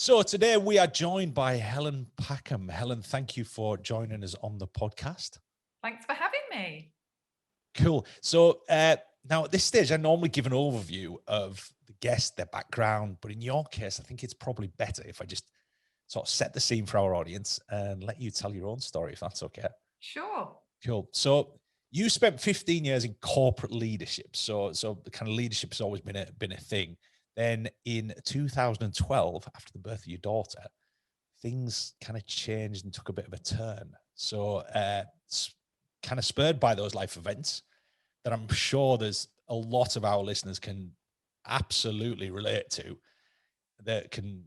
So today we are joined by Helen Packham. Helen, thank you for joining us on the podcast. Thanks for having me. Cool. So now at this stage, I normally give an overview of the guest, their background, but in your case, I think it's probably better if I just sort of set the scene for our audience and let you tell your own story, if that's okay. Sure. Cool. So you spent 15 years in corporate leadership. So the kind of leadership has always been a thing. Then in 2012, after the birth of your daughter, things kind of changed and took a bit of a turn. So kind of spurred by those life events that I'm sure there's a lot of our listeners can absolutely relate to, that can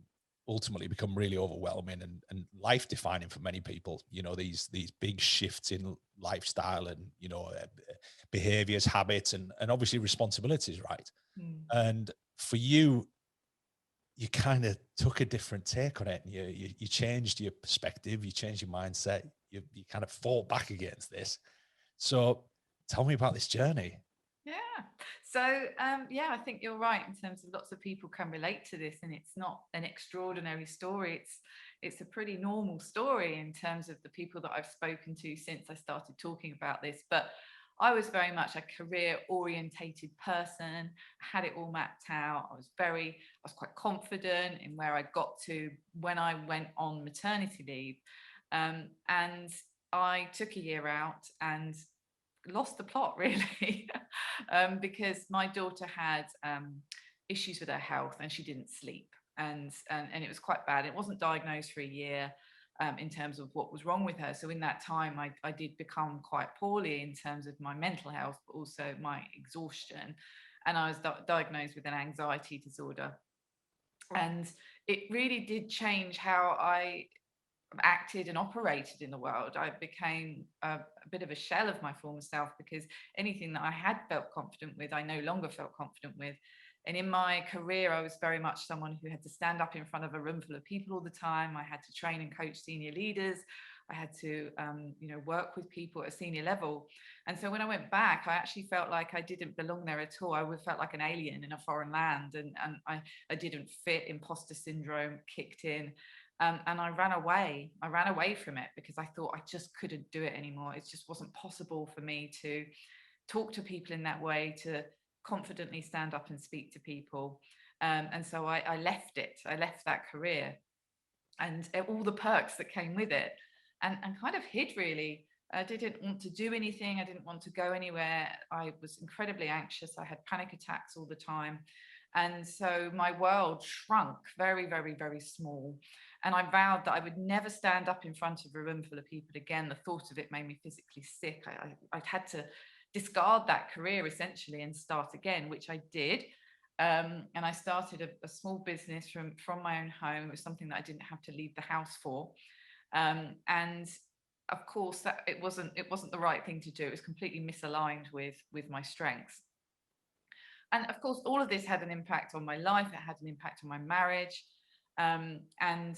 ultimately become really overwhelming and life defining for many people. You know, these big shifts in lifestyle and, you know, behaviors, habits, and obviously responsibilities, right? Mm. And for you, you kind of took a different take on it, and you changed your perspective, you changed your mindset, you kind of fought back against this. So tell me about this journey. Yeah. So, yeah, I think you're right in terms of lots of people can relate to this, and it's not an extraordinary story. It's a pretty normal story in terms of the people that I've spoken to since I started talking about this. But I was very much a career orientated person, had it all mapped out. I was quite confident in where I got to when I went on maternity leave. And I took a year out and lost the plot really because my daughter had issues with her health and she didn't sleep, and it was quite bad. It wasn't diagnosed for a year in terms of what was wrong with her. So in that time I did become quite poorly in terms of my mental health, but also my exhaustion, and I was diagnosed with an anxiety disorder. And it really did change how I acted and operated in the world. I became a bit of a shell of my former self, because anything that I had felt confident with, I no longer felt confident with. And in my career, I was very much someone who had to stand up in front of a room full of people all the time. I had to train and coach senior leaders. I had to, work with people at a senior level. And so when I went back, I actually felt like I didn't belong there at all. I felt like an alien in a foreign land, and I didn't fit. Imposter syndrome kicked in. And I ran away. I ran away from it because I thought I just couldn't do it anymore. It just wasn't possible for me to talk to people in that way, to confidently stand up and speak to people. And so I left it. I left that career and all the perks that came with it, and kind of hid really. I didn't want to do anything. I didn't want to go anywhere. I was incredibly anxious. I had panic attacks all the time. And so my world shrunk very, very, very small. And I vowed that I would never stand up in front of a room full of people again. The thought of it made me physically sick. I'd had to discard that career essentially and start again, which I did. And I started a small business from my own home. It was something that I didn't have to leave the house for. And of course, that it wasn't the right thing to do. It was completely misaligned with my strengths. And of course, all of this had an impact on my life. It had an impact on my marriage. And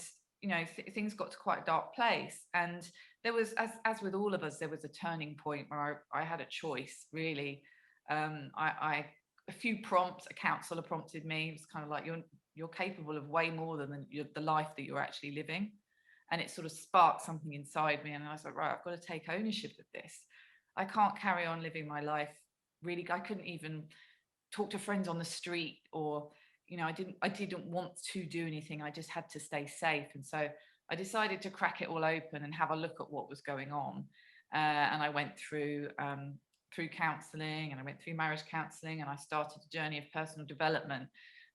things got to quite a dark place. And there was, as with all of us, there was a turning point where I had a choice, really. I a few prompts, a counselor prompted me. It was kind of like, you're capable of way more than the life that you're actually living. And it sort of sparked something inside me. And I was like, right, I've got to take ownership of this. I can't carry on living my life. Really, I couldn't even talk to friends on the street, or I didn't want to do anything. I just had to stay safe. And so I decided to crack it all open and have a look at what was going on. And I went through counseling, and I went through marriage counseling, and I started a journey of personal development.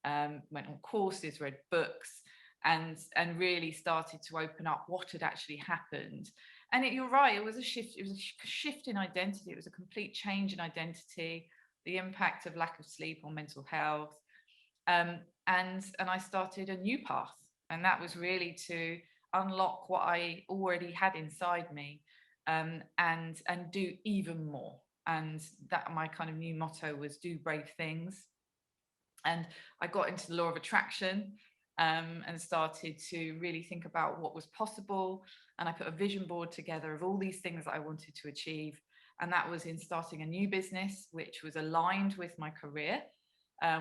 Went on courses, read books, and really started to open up what had actually happened. And you're right, it was a shift. It was a shift in identity. It was a complete change in identity. The impact of lack of sleep on mental health, and I started a new path, and that was really to unlock what I already had inside me, and do even more. And that my kind of new motto was do brave things. And I got into the law of attraction, and started to really think about what was possible. And I put a vision board together of all these things that I wanted to achieve. And that was in starting a new business, which was aligned with my career.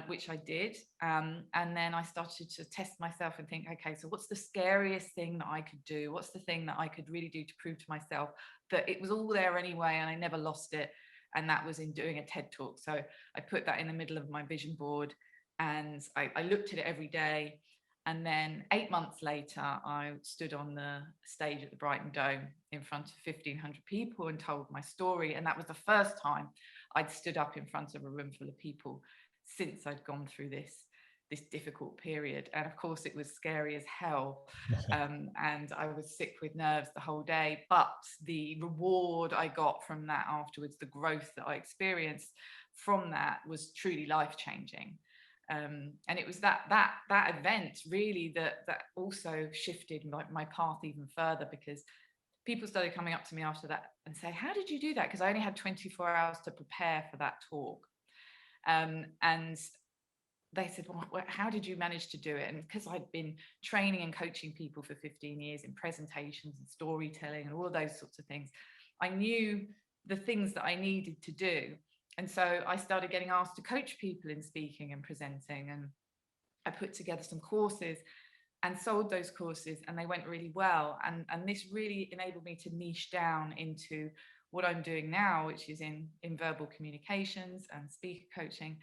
which I did. And then I started to test myself and think, okay, so what's the scariest thing that I could do? What's the thing that I could really do to prove to myself that it was all there anyway and I never lost it? And that was in doing a TED talk. So I put that in the middle of my vision board, and I looked at it every day. And then 8 months later, I stood on the stage at the Brighton Dome in front of 1,500 people and told my story. And that was the first time I'd stood up in front of a room full of people since I'd gone through this difficult period. And of course, it was scary as hell. And I was sick with nerves the whole day. But the reward I got from that afterwards, the growth that I experienced from that, was truly life-changing. And it was that event really that also shifted my path even further, because people started coming up to me after that and say, how did you do that? Because I only had 24 hours to prepare for that talk. And they said, well, how did you manage to do it? And because I'd been training and coaching people for 15 years in presentations and storytelling and all of those sorts of things, I knew the things that I needed to do. And so I started getting asked to coach people in speaking and presenting. And I put together some courses and sold those courses, and they went really well. And this really enabled me to niche down into what I'm doing now, which is in verbal communications and speaker coaching,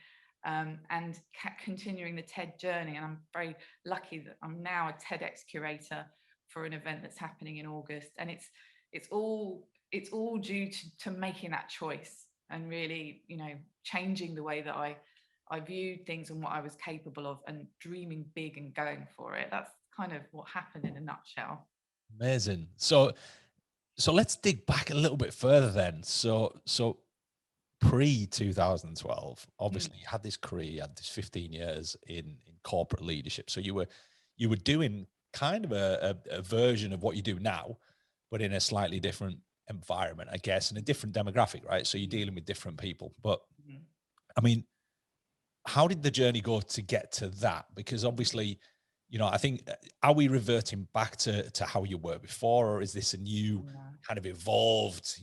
and continuing the TED journey. And I'm very lucky that I'm now a TEDx curator for an event that's happening in August. And it's all due to making that choice and really, changing the way that I viewed things and what I was capable of, and dreaming big and going for it. That's kind of what happened in a nutshell. Amazing. So let's dig back a little bit further then. So pre 2012, obviously you had this career, you had this 15 years in corporate leadership. So you were doing kind of a version of what you do now, but in a slightly different environment, I guess, and a different demographic, right? So you're dealing with different people. But I mean, how did the journey go to get to that? Because obviously, I think, are we reverting back to how you were before, or is this a new kind of evolved,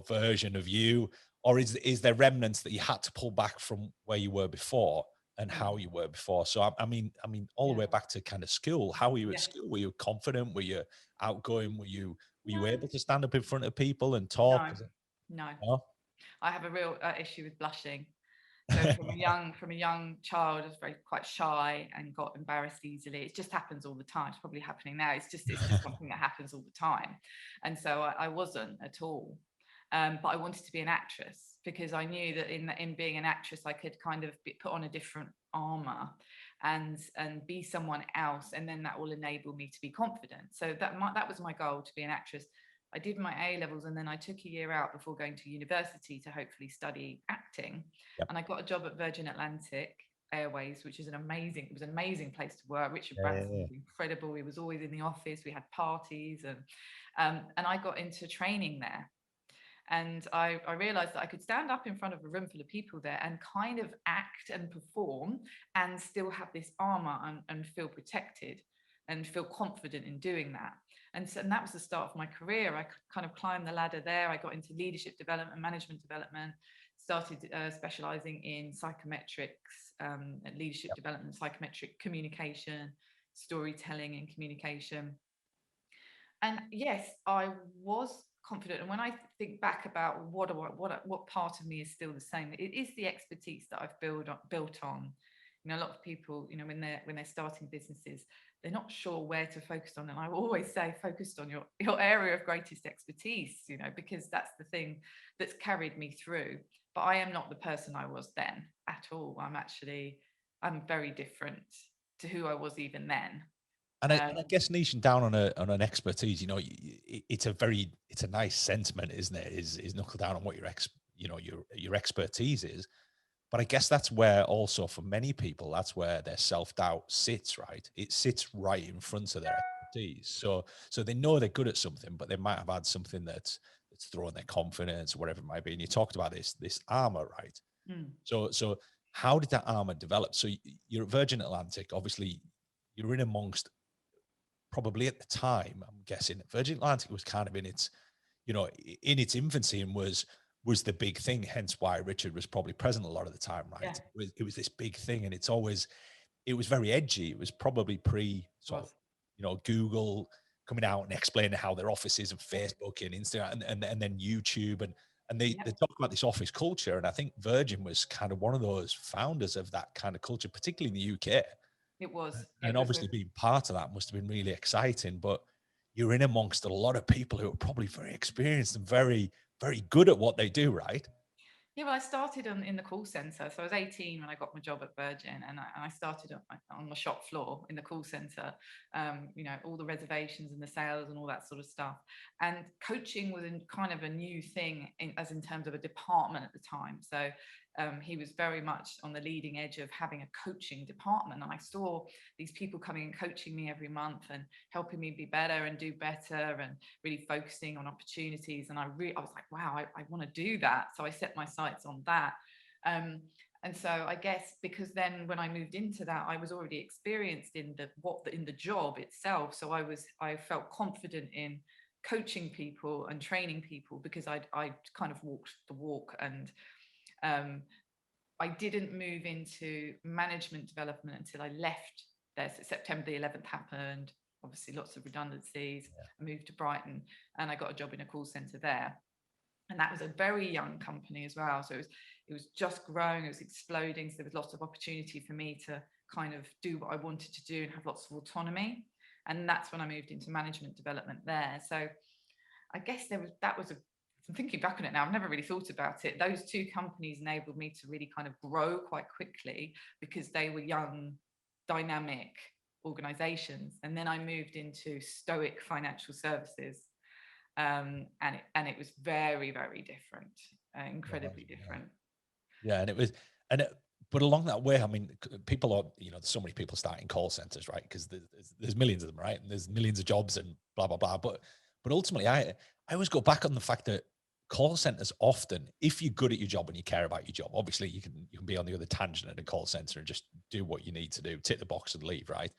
version of you? Or is there remnants that you had to pull back from where you were before and how you were before? So I mean, all the way back to kind of school. How were you at school? Were you confident? Were you outgoing? Were you able to stand up in front of people and talk? No. No? I have a real issue with blushing. So from a young child, I was quite shy and got embarrassed easily. It just happens all the time. It's probably happening now. It's just something that happens all the time. And so I wasn't at all. But I wanted to be an actress, because I knew that in being an actress, I could kind of put on a different armor and be someone else, and then that will enable me to be confident. So that was my goal, to be an actress. I did my A levels, and then I took a year out before going to university to hopefully study acting. Yep. And I got a job at Virgin Atlantic Airways, which is an amazing place to work. Richard Branson was incredible. He was always in the office. We had parties, and I got into training there. And I realized that I could stand up in front of a room full of people there and kind of act and perform and still have this armor and feel protected and feel confident in doing that. And that was the start of my career. I kind of climbed the ladder there. I got into leadership development, management development, started specializing in psychometrics, leadership development, psychometric communication, storytelling and communication. And yes, I was confident. And when I think back about what part of me is still the same, it is the expertise that I've built on. A lot of people, when they're starting businesses, they're not sure where to focus on. And I always say, focused on your area of greatest expertise, because that's the thing that's carried me through. But I am not the person I was then at all. I'm very different to who I was even then. And I guess niching down on an expertise, it's a nice sentiment, isn't it? Is knuckle down on what your expertise is. But I guess that's where also for many people, that's where their self-doubt sits, right? It sits right in front of their expertise. So they know they're good at something, but they might have had something that's throwing their confidence or whatever it might be. And you talked about this armor, right? So how did that armor develop? So you're at Virgin Atlantic, obviously you're in amongst, probably at the time, I'm guessing Virgin Atlantic was kind of in its infancy and was was the big thing. Hence why Richard was probably present a lot of the time, Yeah, right? It was this big thing, and it was very edgy. It was probably pre it sort of, was. Google coming out and explaining how their office is, and Yeah, Facebook and Instagram, and then YouTube, and yeah, they talk about this office culture. And I think Virgin was kind of one of those founders of that kind of culture, particularly in the UK. it was. And It was obviously being part of that must have been really exciting. But you're in amongst a lot of people who are probably very experienced and very, very good at what they do, right? Yeah, well, I started in the call center. So I was 18 when I got my job at Virgin, and I started on the shop floor in the call center. All the reservations and the sales and all that sort of stuff. And coaching was kind of a new thing in terms of a department at the time. So he was very much on the leading edge of having a coaching department, and I saw these people coming and coaching me every month and helping me be better and do better and really focusing on opportunities. And I was like, wow, I want to do that. So I set my sights on that. Um, and so I guess because then when I moved into that, I was already experienced in the job itself. So I felt confident in coaching people and training people because I kind of walked the walk. And um, I didn't move into management development until I left there. So September the 11th happened. Obviously, lots of redundancies. I moved to Brighton and I got a job in a call center there. And that was a very young company as well. So it was just growing, it was exploding. So there was lots of opportunity for me to kind of do what I wanted to do and have lots of autonomy. And that's when I moved into management development there. So I guess I'm thinking back on it now, I've never really thought about it. Those two companies enabled me to really kind of grow quite quickly because they were young, dynamic organizations. And then I moved into stoic financial services. And it was very, very different, incredibly Yeah. different. Yeah, and it was, and it, but along that way, I mean, people are, there's so many people starting call centers, right? Because there's millions of them, right? And there's millions of jobs and blah blah blah. But ultimately, I always go back on the fact that call centers often, if you're good at your job and you care about your job, obviously you can be on the other tangent at a call center and just do what you need to do, tick the box and leave, right?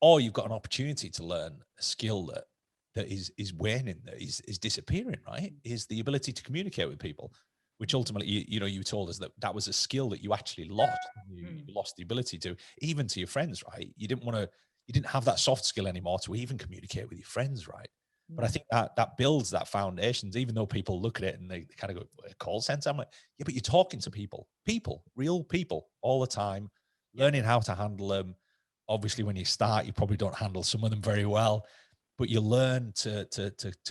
Or you've got an opportunity to learn a skill that is waning, that is disappearing, right? Is the ability to communicate with people, which ultimately, you told us that that was a skill that you actually lost. You Mm. lost the ability to, even to your friends, right? You didn't have that soft skill anymore to even communicate with your friends, right? But I No. think that builds that foundations, even though people look at it and they kind of go, a call center. I'm like, yeah, but you're talking to people, real people all the time, Yep. learning how to handle them. Obviously, when you start, you probably don't handle some of them very well, but you learn to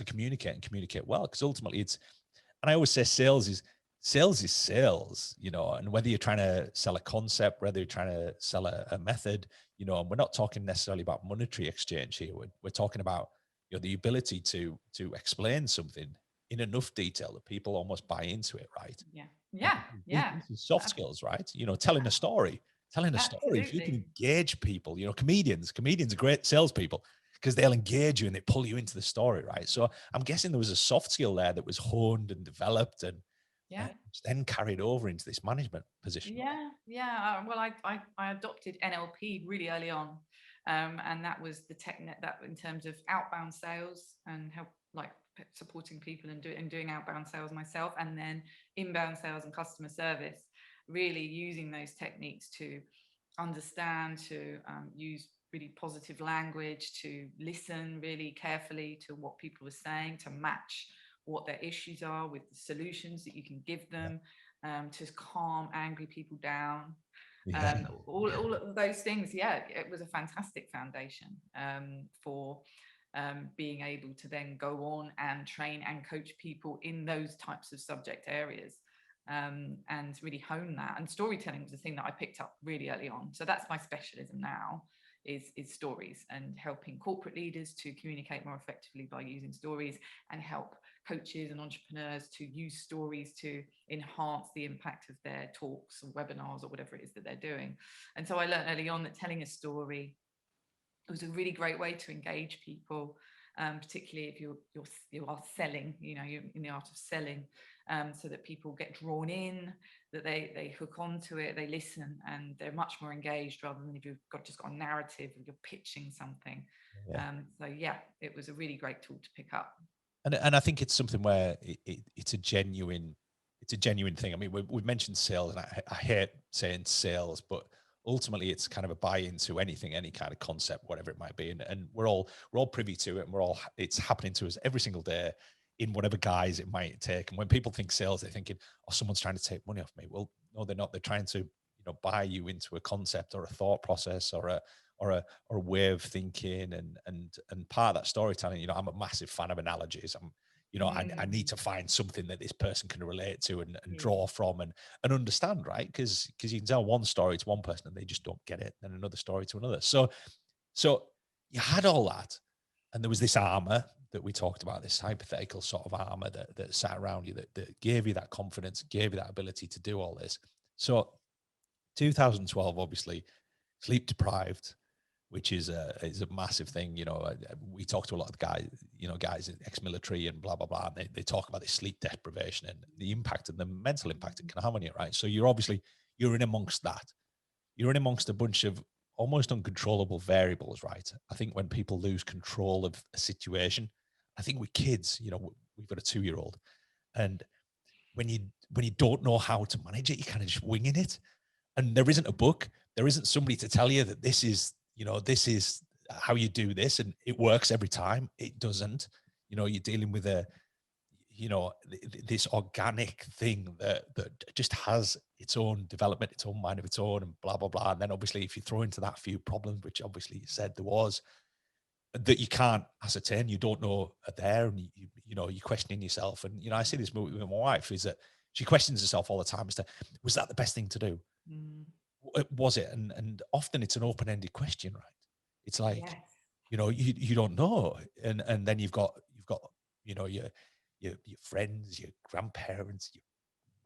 communicate and communicate well. Because ultimately, and I always say sales is sales, and whether you're trying to sell a concept, whether you're trying to sell a method, and we're not talking necessarily about monetary exchange here. We're talking about the ability to explain something in enough detail that people almost buy into it, right? Yeah. And Yeah. Yeah. this is soft Ab- skills, right? Telling a story, telling a story. If you can Absolutely. engage people, comedians are great salespeople because they'll engage you and they pull you into the story, right? So I'm guessing there was a soft skill there that was honed and developed and Yeah. then carried over into this management position, right? Yeah, yeah. Well, I adopted NLP really early on, and that was the technique that in terms of outbound sales and help like supporting people and doing outbound sales myself, and then inbound sales and customer service. Really using those techniques to understand, to use really positive language, to listen really carefully to what people are saying, to match what their issues are with the solutions that you can give Yeah. them, to calm angry people down. Yeah. All of those things, yeah, it was a fantastic foundation for being able to then go on and train and coach people in those types of subject areas, and really hone that. And storytelling was the thing that I picked up really early on. So that's my specialism now, is stories and helping corporate leaders to communicate more effectively by using stories, and help coaches and entrepreneurs to use stories to enhance the impact of their talks or webinars or whatever it is that they're doing. And so I learned early on that telling a story, it was a really great way to engage people, particularly if you are selling, you're in the art of selling, so that people get drawn in, that they hook onto it, they listen, and they're much more engaged rather than if you've just got a narrative or you're pitching something. Yeah. So yeah, it was a really great tool to pick up. And I think it's something where it's a genuine it's a genuine thing. I mean, we've mentioned sales, and I hate saying sales, but ultimately it's kind of a buy into anything, any kind of concept, whatever it might be. And we're all privy to it, and it's happening to us every single day in whatever guise it might take. And when people think sales, they're thinking, oh, someone's trying to take money off me. Well, no, they're not. They're trying to, buy you into a concept or a thought process or a way of thinking. And part of that storytelling, I'm a massive fan of analogies. I need to find something that this person can relate to and draw from and understand, right? Because you can tell one story to one person and they just don't get it, and another story to another. So you had all that, and there was this armor that we talked about, this hypothetical sort of armor that sat around you that gave you that confidence, gave you that ability to do all this. So 2012, obviously, sleep deprived, which is a massive thing. We talk to a lot of guys ex-military and blah, blah, blah. And they talk about this sleep deprivation and the impact and the mental impact it can have on you, right? So you're in amongst that. You're in amongst a bunch of almost uncontrollable variables, right? I think when people lose control of a situation, I think with kids, we've got a 2-year-old, and when you don't know how to manage it, you're kind of just winging it. And there isn't a book, there isn't somebody to tell you that this is how you do this and it works every time. It doesn't. You're dealing with this organic thing that just has its own development, its own mind of its own, and blah, blah, blah. And then obviously if you throw into that few problems, which obviously you said there was, that you can't ascertain, you don't know are there, and you're questioning yourself. And I see this movie with my wife, is that she questions herself all the time as to, was that the best thing to do? Was it? And often it's an open-ended question, right? It's like, you don't know. And then you've got your friends, your grandparents, your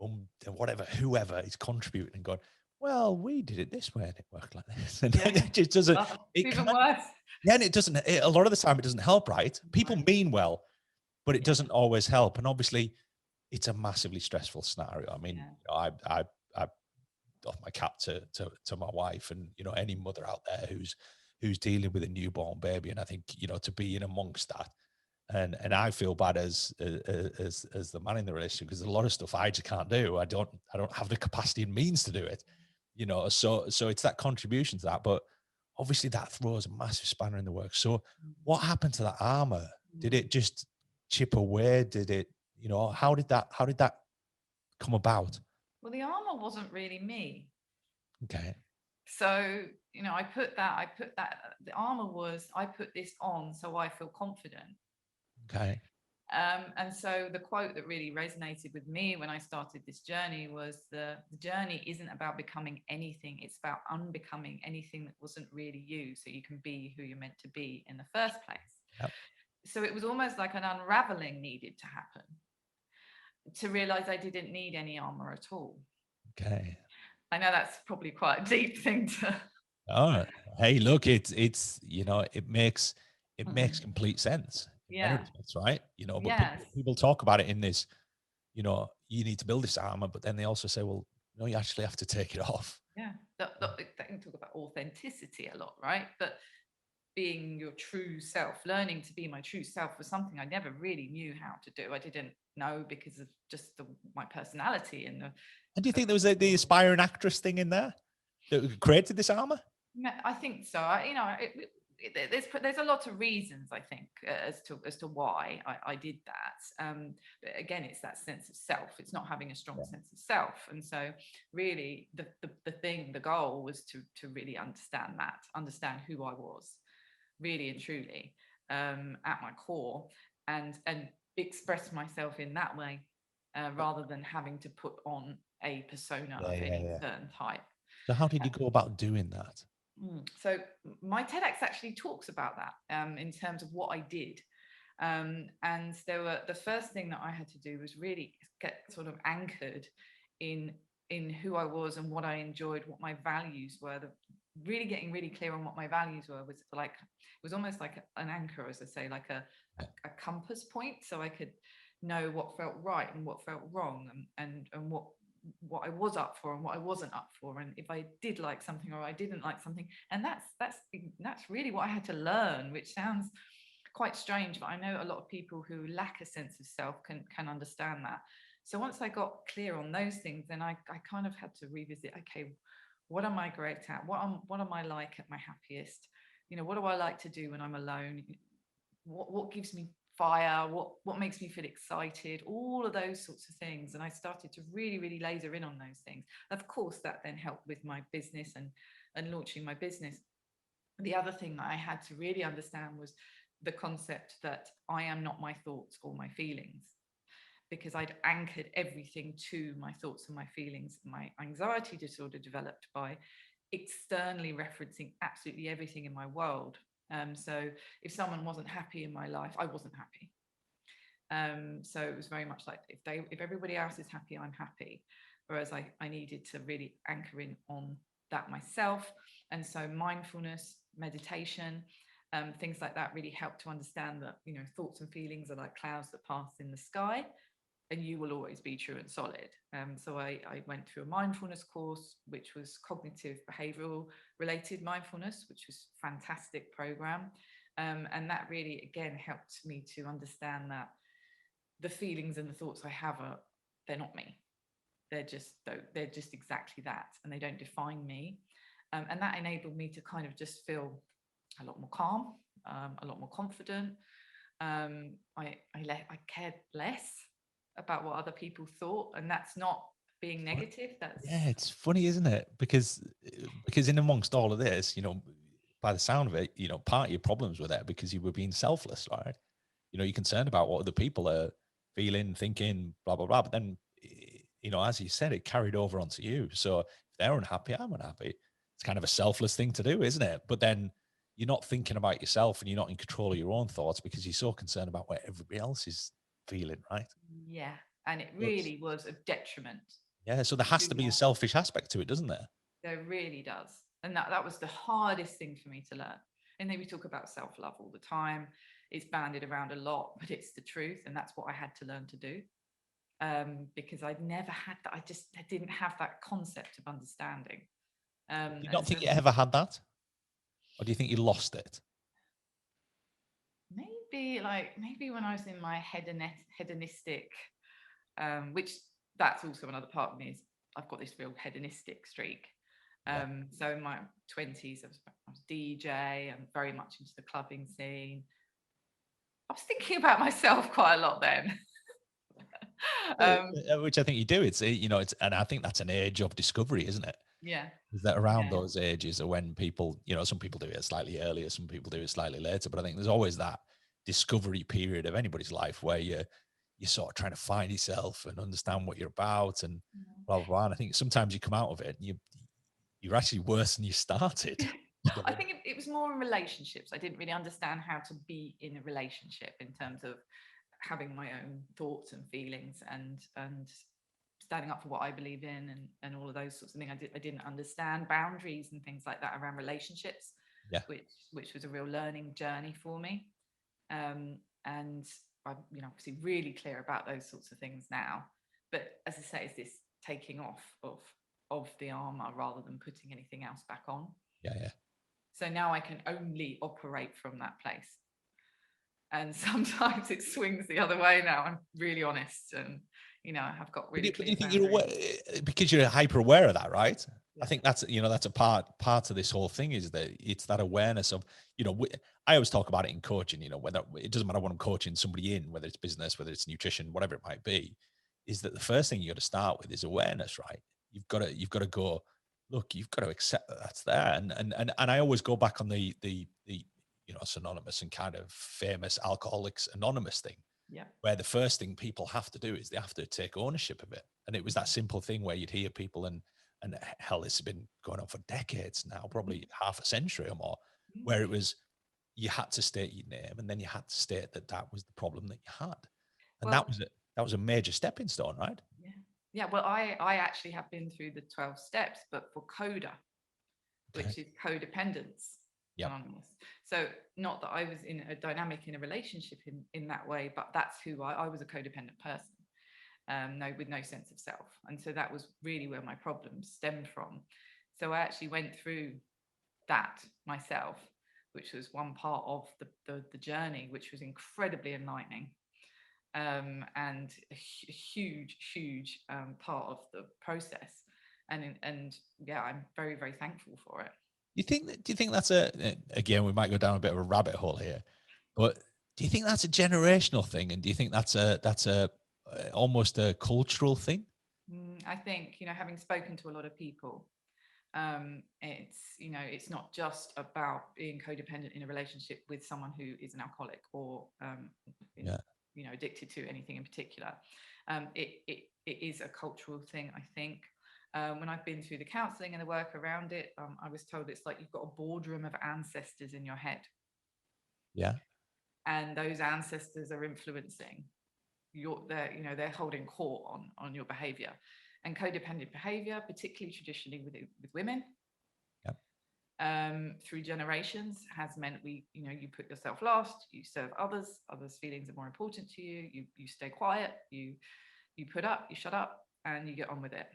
mum, whatever, whoever is contributing and going, well, we did it this way and it worked like this. And then it just doesn't, even worse. Yeah, and it doesn't, a lot of the time it doesn't help, right? People mean well, but it doesn't always help. And obviously it's a massively stressful scenario. I mean, I off my cap to my wife and any mother out there who's dealing with a newborn baby. And I think to be in amongst that, and I feel bad as the man in the relationship, because there's a lot of stuff I just can't do. I don't have the capacity and means to do it, so it's that contribution to that. But obviously that throws a massive spanner in the works. So what happened to that armor? Did it just chip away? Did it, how did that come about? Well, the armor wasn't really me. Okay. So, I put that, the armor was, I put this on so I feel confident. Okay. And so the quote that really resonated with me when I started this journey was the journey isn't about becoming anything. It's about unbecoming anything that wasn't really you, so you can be who you're meant to be in the first place. Yep. So it was almost like an unraveling needed to happen to realize I didn't need any armor at all. Okay. I know that's probably quite a deep thing to. Oh, hey, look, it makes complete sense. Yeah. That's right. But Yes. people talk about it in this, you need to build this armor, but then they also say, well, no, you actually have to take it off. Yeah. They can talk about authenticity a lot, right? But being your true self, learning to be my true self was something I never really knew how to do. I didn't know because of just my personality and And do you think there was the aspiring actress thing in there that created this armor? I think so. There's a lot of reasons, I think, as to why I did that. But again, it's that sense of self. It's not having a strong sense of self, and so really the goal was to really understand who I was, really and truly, at my core, and express myself in that way, rather than having to put on a persona of any certain type. So how did you go about doing that? So my TEDx actually talks about that, in terms of what I did. And the first thing that I had to do was really get sort of anchored in who I was and what I enjoyed, what my values were. Really getting really clear on what my values were was like, it was almost like an anchor, as I say, like a compass point, so I could know what felt right and what felt wrong, and what I was up for and what I wasn't up for, and if I did like something or I didn't like something. And that's really what I had to learn, which sounds quite strange, but I know a lot of people who lack a sense of self can understand that. So once I got clear on those things, then I kind of had to revisit, okay, what am I great at? What am I like at my happiest? What do I like to do when I'm alone? What gives me fire? What makes me feel excited? All of those sorts of things. And I started to really, really laser in on those things. Of course, that then helped with my business and launching my business. The other thing that I had to really understand was the concept that I am not my thoughts or my feelings, because I'd anchored everything to my thoughts and my feelings. My anxiety disorder developed by externally referencing absolutely everything in my world. So if someone wasn't happy in my life, I wasn't happy. So it was very much like, if everybody else is happy, I'm happy. Whereas I needed to really anchor in on that myself. And so mindfulness, meditation, things like that really helped to understand that, thoughts and feelings are like clouds that pass in the sky, and you will always be true and solid. So I went through a mindfulness course, which was cognitive behavioral related mindfulness, which was a fantastic program. And that really, again, helped me to understand that the feelings and the thoughts I have they're not me. They're just exactly that, and they don't define me. And that enabled me to kind of just feel a lot more calm, a lot more confident. I cared less about what other people thought, and that's not being negative. That's Yeah, it's funny, isn't it? Because in amongst all of this, by the sound of it, part of your problems were there because you were being selfless, right? You're concerned about what other people are feeling, thinking, blah blah blah. But then, as you said, it carried over onto you. So if they're unhappy, I'm unhappy. It's kind of a selfless thing to do, isn't it? But then you're not thinking about yourself, and you're not in control of your own thoughts because you're so concerned about what everybody else is feeling, right? yeah, and it So it's, really was a detriment yeah, so there to has who to be a I. selfish aspect to it, doesn't there? There really does. And that was the hardest thing for me to learn. And then we talk about self-love all the time. It's bandied around a lot, but it's the truth. And that's what I had to learn to do. Because I'd never had that. I didn't have that concept of understanding. Do you And not so think you ever had that? Or do you think you lost it? maybe when I was in my hedonistic, which that's also another part of me, is I've got this real hedonistic streak. Yeah. So in my 20s, I was DJ. I'm very much into the clubbing scene. I was thinking about myself quite a lot then. um, Which I think you do. And I think that's an age of discovery, isn't it? yeah, Is that around yeah, those ages are when people, some people do it slightly earlier, some people do it slightly later, but I think there's always that discovery period of anybody's life where you're sort of trying to find yourself and understand what you're about and blah blah blah. And I think sometimes you come out of it and you're actually worse than you started. yeah. I think it was more in relationships. I didn't really understand how to be in a relationship in terms of having my own thoughts and feelings and standing up for what I believe in and all of those sorts of things. I didn't understand boundaries and things like that around relationships, Yeah. which was a real learning journey for me. And I'm obviously really clear about those sorts of things now. But as I say, it's this taking off of the armor rather than putting anything else back on. Yeah. Yeah. So now I can only operate from that place. And sometimes it swings the other way now. I'm really honest, and I've got really But do clear you think you're aware, boundaries. because you're hyper aware of that, right? I Yeah. think that's a part of this whole thing is that it's that awareness of, I always talk about it in coaching, whether it doesn't matter what I'm coaching somebody in, whether it's business, whether it's nutrition, whatever it might be, is that the first thing you got to start with is awareness, right? You've got to go, look, you've got to accept that that's there. And I always go back on the synonymous and kind of famous Alcoholics Anonymous thing, Yeah. where the first thing people have to do is they have to take ownership of it. And it was that simple thing where you'd hear people and hell, this has been going on for decades now, probably half a century or more, where it was, you had to state your name and then you had to state that that was the problem that you had. And that Well, was it. That was a major stepping stone, right? yeah. Yeah. Well, I actually have been through the 12 steps, but for CODA, Okay. which is codependence Yep. anonymous. So not that I was in a dynamic in a relationship in that way, but that's who I was, a codependent person. No, with no sense of self. And so that was really where my problems stemmed from. So I actually went through that myself, which was one part of the journey, which was incredibly enlightening. and a huge part of the process. And yeah, I'm very, very thankful for it. Do you think that's again, we might go down a bit of a rabbit hole here, but do you think that's a generational thing? And do you think that's a almost a cultural thing? I think, having spoken to a lot of people, it's not just about being codependent in a relationship with someone who is an alcoholic or Yeah. addicted to anything in particular. It is a cultural thing, I think. When I've been through the counseling and the work around it, I was told it's like you've got a boardroom of ancestors in your head, Yeah. and those ancestors are influencing they're holding court on your behavior. And codependent behavior, particularly traditionally with women, through generations, has meant you put yourself last, you serve others feelings are more important to you, you stay quiet, you put up, you shut up, and you get on with it.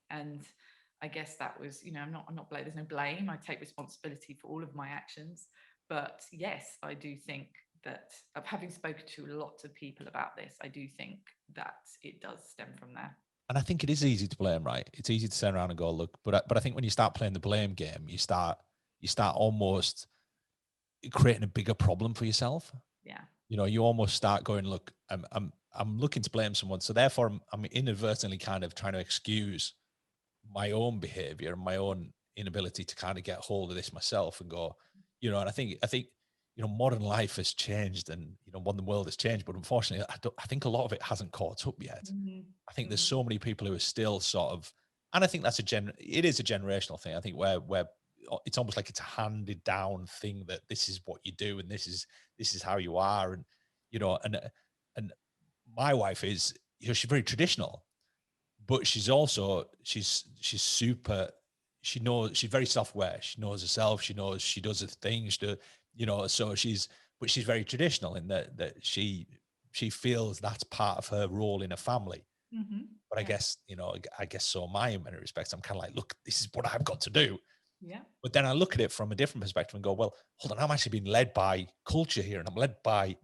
And I guess that was, I'm not there's no blame. I take responsibility for all of my actions. But yes, I do think that, of having spoken to lots of people about this, I do think that it does stem from there. And I think it is easy to blame, right? It's easy to turn around and go, look, but I think when you start playing the blame game, you start almost creating a bigger problem for yourself. Yeah. You almost start going, look, I'm looking to blame someone, so therefore I'm inadvertently kind of trying to excuse my own behavior and my own inability to kind of get hold of this myself and go, and I think modern life has changed, and modern world has changed, but unfortunately I think a lot of it hasn't caught up yet. Mm-hmm. I think there's so many people who are still sort of, and I think that's it is a generational thing. I think where it's almost like it's a handed down thing that this is what you do and this is how you are. And and my wife is, she's very traditional, but she's also she's super, she knows, she's very self-aware, she knows herself, she knows she does her thing, so she's very traditional in that she feels that's part of her role in a family. Mm-hmm. But I guess, I guess so am I in many respects. I'm kind of like, look, this is what I've got to do. Yeah. But then I look at it from a different perspective and go, well, hold on, I'm actually being led by culture here, and I'm led by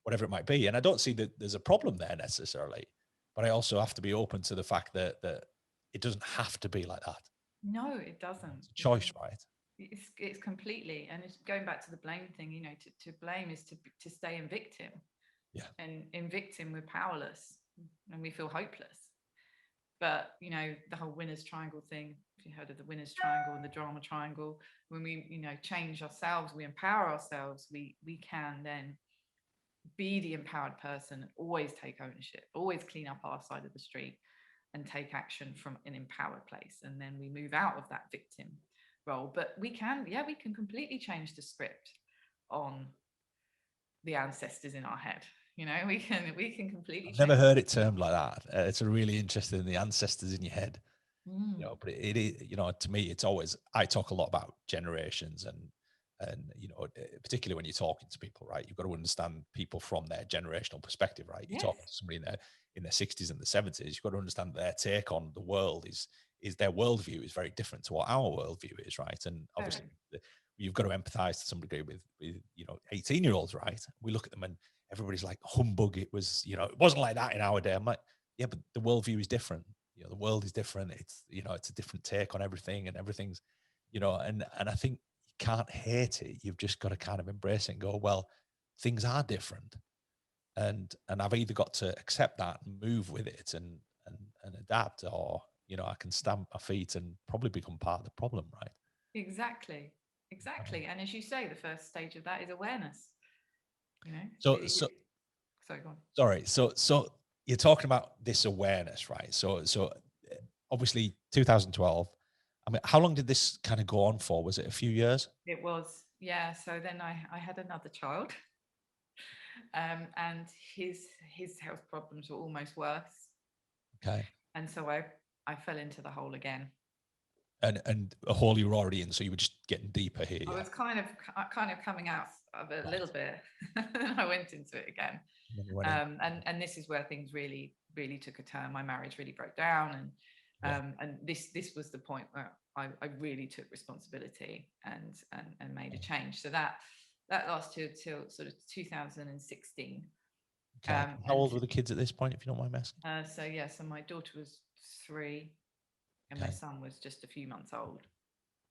whatever it might be. And I don't see that there's a problem there necessarily, but I also have to be open to the fact that it doesn't have to be like that. No, it doesn't. It's a choice, right? It's completely, and it's going back to the blame thing. To blame is to stay in victim. Yeah. And in victim, we're powerless and we feel hopeless. But the whole winner's triangle thing, if you heard of the winner's triangle and the drama triangle, when we change ourselves, we empower ourselves, we can then be the empowered person and always take ownership, always clean up our side of the street and take action from an empowered place. And then we move out of that victim role. But we can completely change the script on the ancestors in our head. We can completely I've change. never heard it termed like that. It's a really interesting, the ancestors in your head. But it is, to me, it's always, I talk a lot about generations and particularly when you're talking to people, right? You've got to understand people from their generational perspective, right? You're talking to somebody in their 60s and the 70s, you've got to understand their take on the world is their worldview is very different to what our worldview is, right? And obviously you've got to empathize to some degree with 18-year-olds, right? We look at them and everybody's like, humbug, it was, it wasn't like that in our day. I'm like, yeah, but the worldview is different. The world is different. It's, it's a different take on everything, and everything's, and I think you can't hate it. You've just got to kind of embrace it and go, well, things are different. And I've either got to accept that and move with it and adapt, or, I can stamp my feet and probably become part of the problem, right? Exactly. And as you say, the first stage of that is awareness. Sorry, go on. Sorry. So you're talking about this awareness, right? So obviously 2012. I mean, how long did this kind of go on for? Was it a few years? It was, yeah. So then I had another child, and his health problems were almost worse. Okay. And so I fell into the hole again. And a hole you were already in, so you were just getting deeper here. I was kind of coming out of it a little bit. I went into it again. And this is where things really, really took a turn. My marriage really broke down, and this was the point where I really took responsibility and made a change. So that lasted till sort of 2016. Okay. How And old were the kids at this point, if you don't mind me asking? so my daughter was 3 and my Okay. son was just a few months old.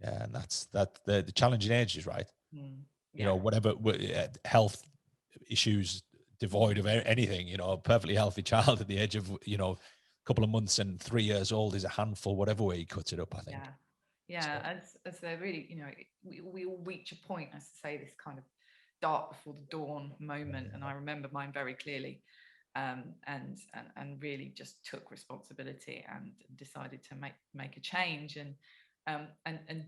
Yeah, and that's the challenging ages, right? Yeah. Whatever health issues, devoid of anything, a perfectly healthy child at the age of, a couple of months and 3 years old is a handful, whatever way you cut it up, I think. Yeah. As they're really, we all reach a point, as to say, this kind of dark before the dawn moment. And I remember mine very clearly. And really just took responsibility and decided to make a change. And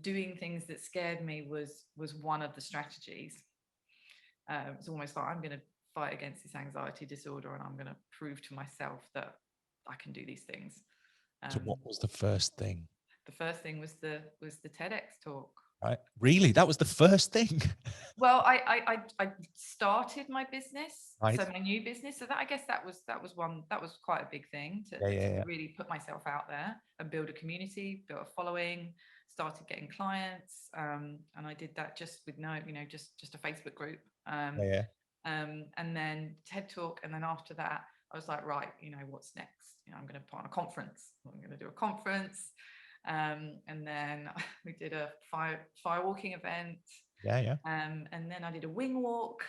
doing things that scared me was one of the strategies. It's almost like, I'm going to fight against this anxiety disorder, and I'm going to prove to myself that I can do these things. So what was the first thing? The first thing was the TEDx talk. Right? Really? That was the first thing? Well, I started my business, Right. so my new business. So that, I guess that was quite a big thing to Yeah. really put myself out there and build a community, build a following, started getting clients, and I did that just with just a Facebook group, Yeah. and then TED Talk, and then after that, I was like, right, what's next? I'm going to put on a conference. I'm going to do a conference, and then we did a fire walking event. Yeah. And then I did a wing walk,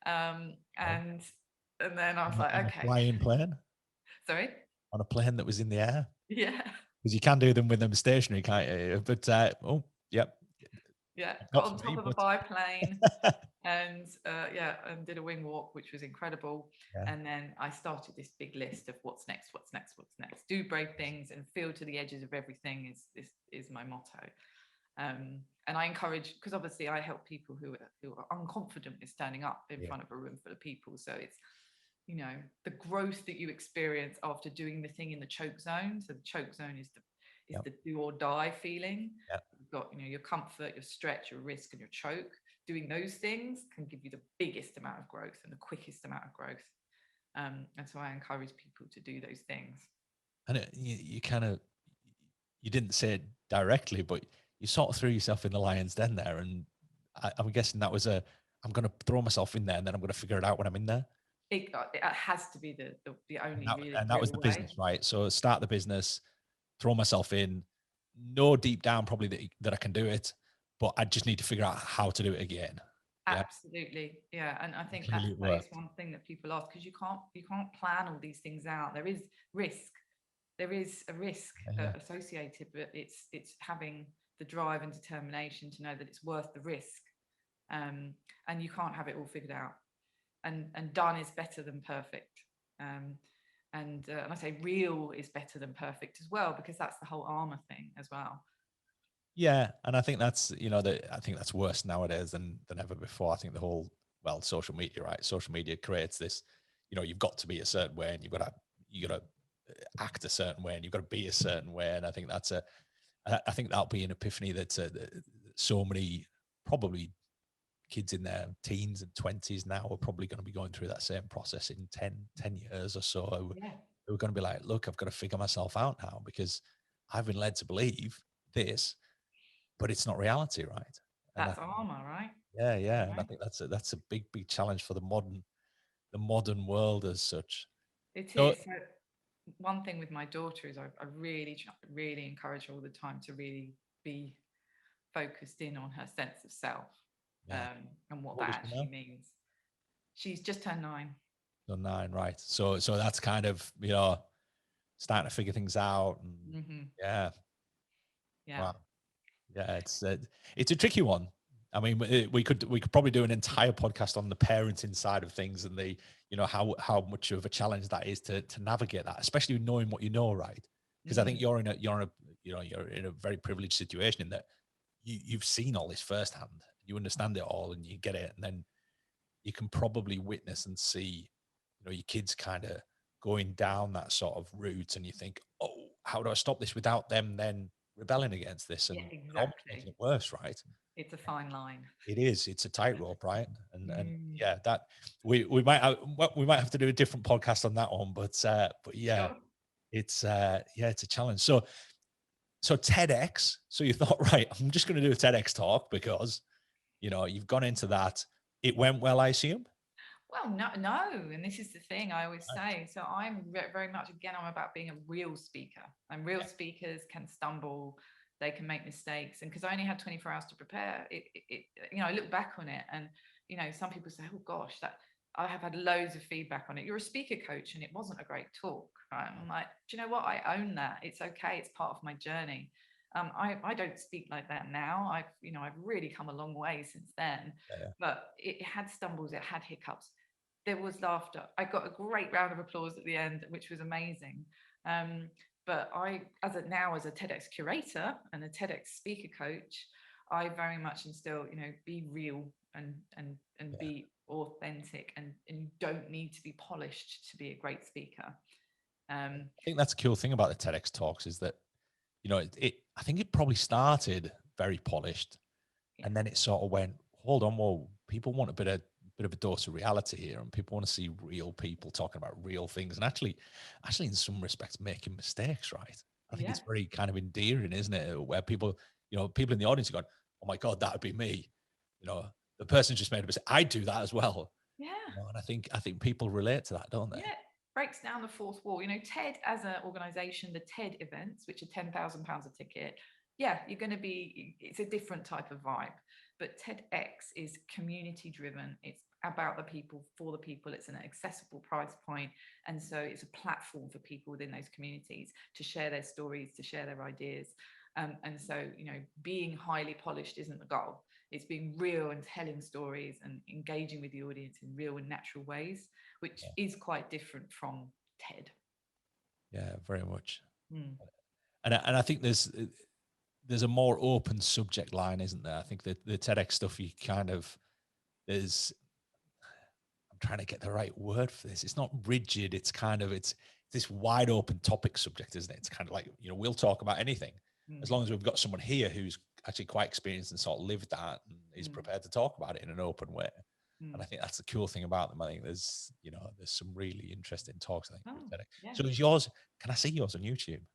and then I was like, On a okay, flying plane? sorry, On a plane that was in the air? yeah, Because you can do them with them stationary, can't you? But yep, yeah, got not on for me. top of a But biplane, and and did a wing walk, which was incredible. yeah, And then I started this big list of what's next, what's next, what's next. Do brave things and feel to the edges of everything is my motto. And I encourage, because obviously I help people who are unconfident with standing up in front of a room full of people. So it's, the growth that you experience after doing the thing in the choke zone. So the choke zone is the do or die feeling. yeah. You've got, your comfort, your stretch, your risk, and your choke. Doing those things can give you the biggest amount of growth and the quickest amount of growth. And so I encourage people to do those things. And you kind of, you didn't say it directly, but you sort of threw yourself in the lion's den there. And I'm guessing that was I'm going to throw myself in there and then I'm going to figure it out when I'm in there. It has to be the only And that was real the way. business, right? So start the business, throw myself in, know deep down probably that I can do it, but I just need to figure out how to do it again. Yeah. Absolutely, yeah. And I think Clearly it that is worked. one thing that people ask, because you can't plan all these things out. There is risk. There is a risk Yeah. associated, but it's having the drive and determination to know that it's worth the risk. And you can't have it all figured out. And done is better than perfect. And I say real is better than perfect as well, because that's the whole armor thing as well. Yeah, and I think that's I think that's worse nowadays than ever before. I think the whole social media, right? Social media creates this, you've got to be a certain way, and you got to act a certain way, and you've got to be a certain way. And I think I think that'll be an epiphany that so many probably kids in their teens and 20s now are probably going to be going through that same process in 10 years or so. Yeah. We're going to be like, look, I've got to figure myself out now because I've been led to believe this, but it's not reality, right? And That's armor, right? yeah, and I Right. think that's a big challenge for the modern world as such. It So is. So one thing with my daughter is I really encourage her all the time to really be focused in on her sense of self, yeah, and what what that was she actually now? means. She's just turned 9. So 9, right? So that's kind of starting to figure things out, and Mm-hmm. yeah, Yeah. wow. Yeah, it's a tricky one. I mean, we could probably do an entire podcast on the parenting side of things and the how much of a challenge that is to navigate that, especially knowing what you know, right? Because I think you're in a you're in a very privileged situation in that you've seen all this firsthand, you understand it all, and you get it, and then you can probably witness and see your kids kind of going down that sort of route, and you think, oh, how do I stop this without them then rebelling against this Yeah, and almost making exactly. it worse, right? It's a fine line. It is. It's a tightrope, right? And Mm. yeah, that we might have to do a different podcast on that one, but yeah, Sure. it's a challenge. So TEDx. So you thought, right, I'm just going to do a TEDx talk because you've gone into that. It went well, I assume. Well, no. And this is the thing I always Right. say. So I'm very much, again, I'm about being a real speaker, and real speakers can stumble, they can make mistakes. And because I only had 24 hours to prepare, I look back on it, and, some people say, oh gosh, that I have had loads of feedback on it. You're a speaker coach and it wasn't a great talk. Right? I'm like, do you know what? I own that. It's okay. It's part of my journey. I don't speak like that now. I've really come a long way since then, Yeah, but it had stumbles, it had hiccups. There was laughter. I got a great round of applause at the end, which was amazing. Um, but as a TEDx curator and a TEDx speaker coach, I very much instill, be real and yeah. be authentic, and you don't need to be polished to be a great speaker. I think that's a cool thing about the TEDx talks is that, I think it probably started very polished, Yeah, and then it sort of went, hold on, well, people want a bit of a dose of reality here, and people want to see real people talking about real things, and actually in some respects making mistakes, right? I think yeah, it's very kind of endearing, isn't it? Where people, people in the audience are going, oh my God, that would be me. You know, the person just made a mistake. I do that as well. yeah. And I think people relate to that, don't they? Yeah, breaks down the fourth wall. TED as an organization, the TED events, which are £10,000 a ticket, yeah, it's a different type of vibe. But TEDx is community driven. It's about the people, for the people. It's an accessible price point. And so it's a platform for people within those communities to share their stories, to share their ideas. And so, being highly polished isn't the goal. It's being real and telling stories and engaging with the audience in real and natural ways, which is quite different from TED. Yeah, very much. Mm. And I think there's a more open subject line, isn't there? I think that the TEDx stuff, you kind of there's I'm trying to get the right word for this. It's not rigid. It's kind of it's this wide open topic subject, isn't it? It's kind of like, we'll talk about anything as Mm. long as we've got someone here who's actually quite experienced and sort of lived that and is Mm. prepared to talk about it in an open way. And Mm. I think that's the cool thing about them. I think there's some really interesting talks, I think, with Oh, TEDx. yeah. So is yours, can I see yours on YouTube?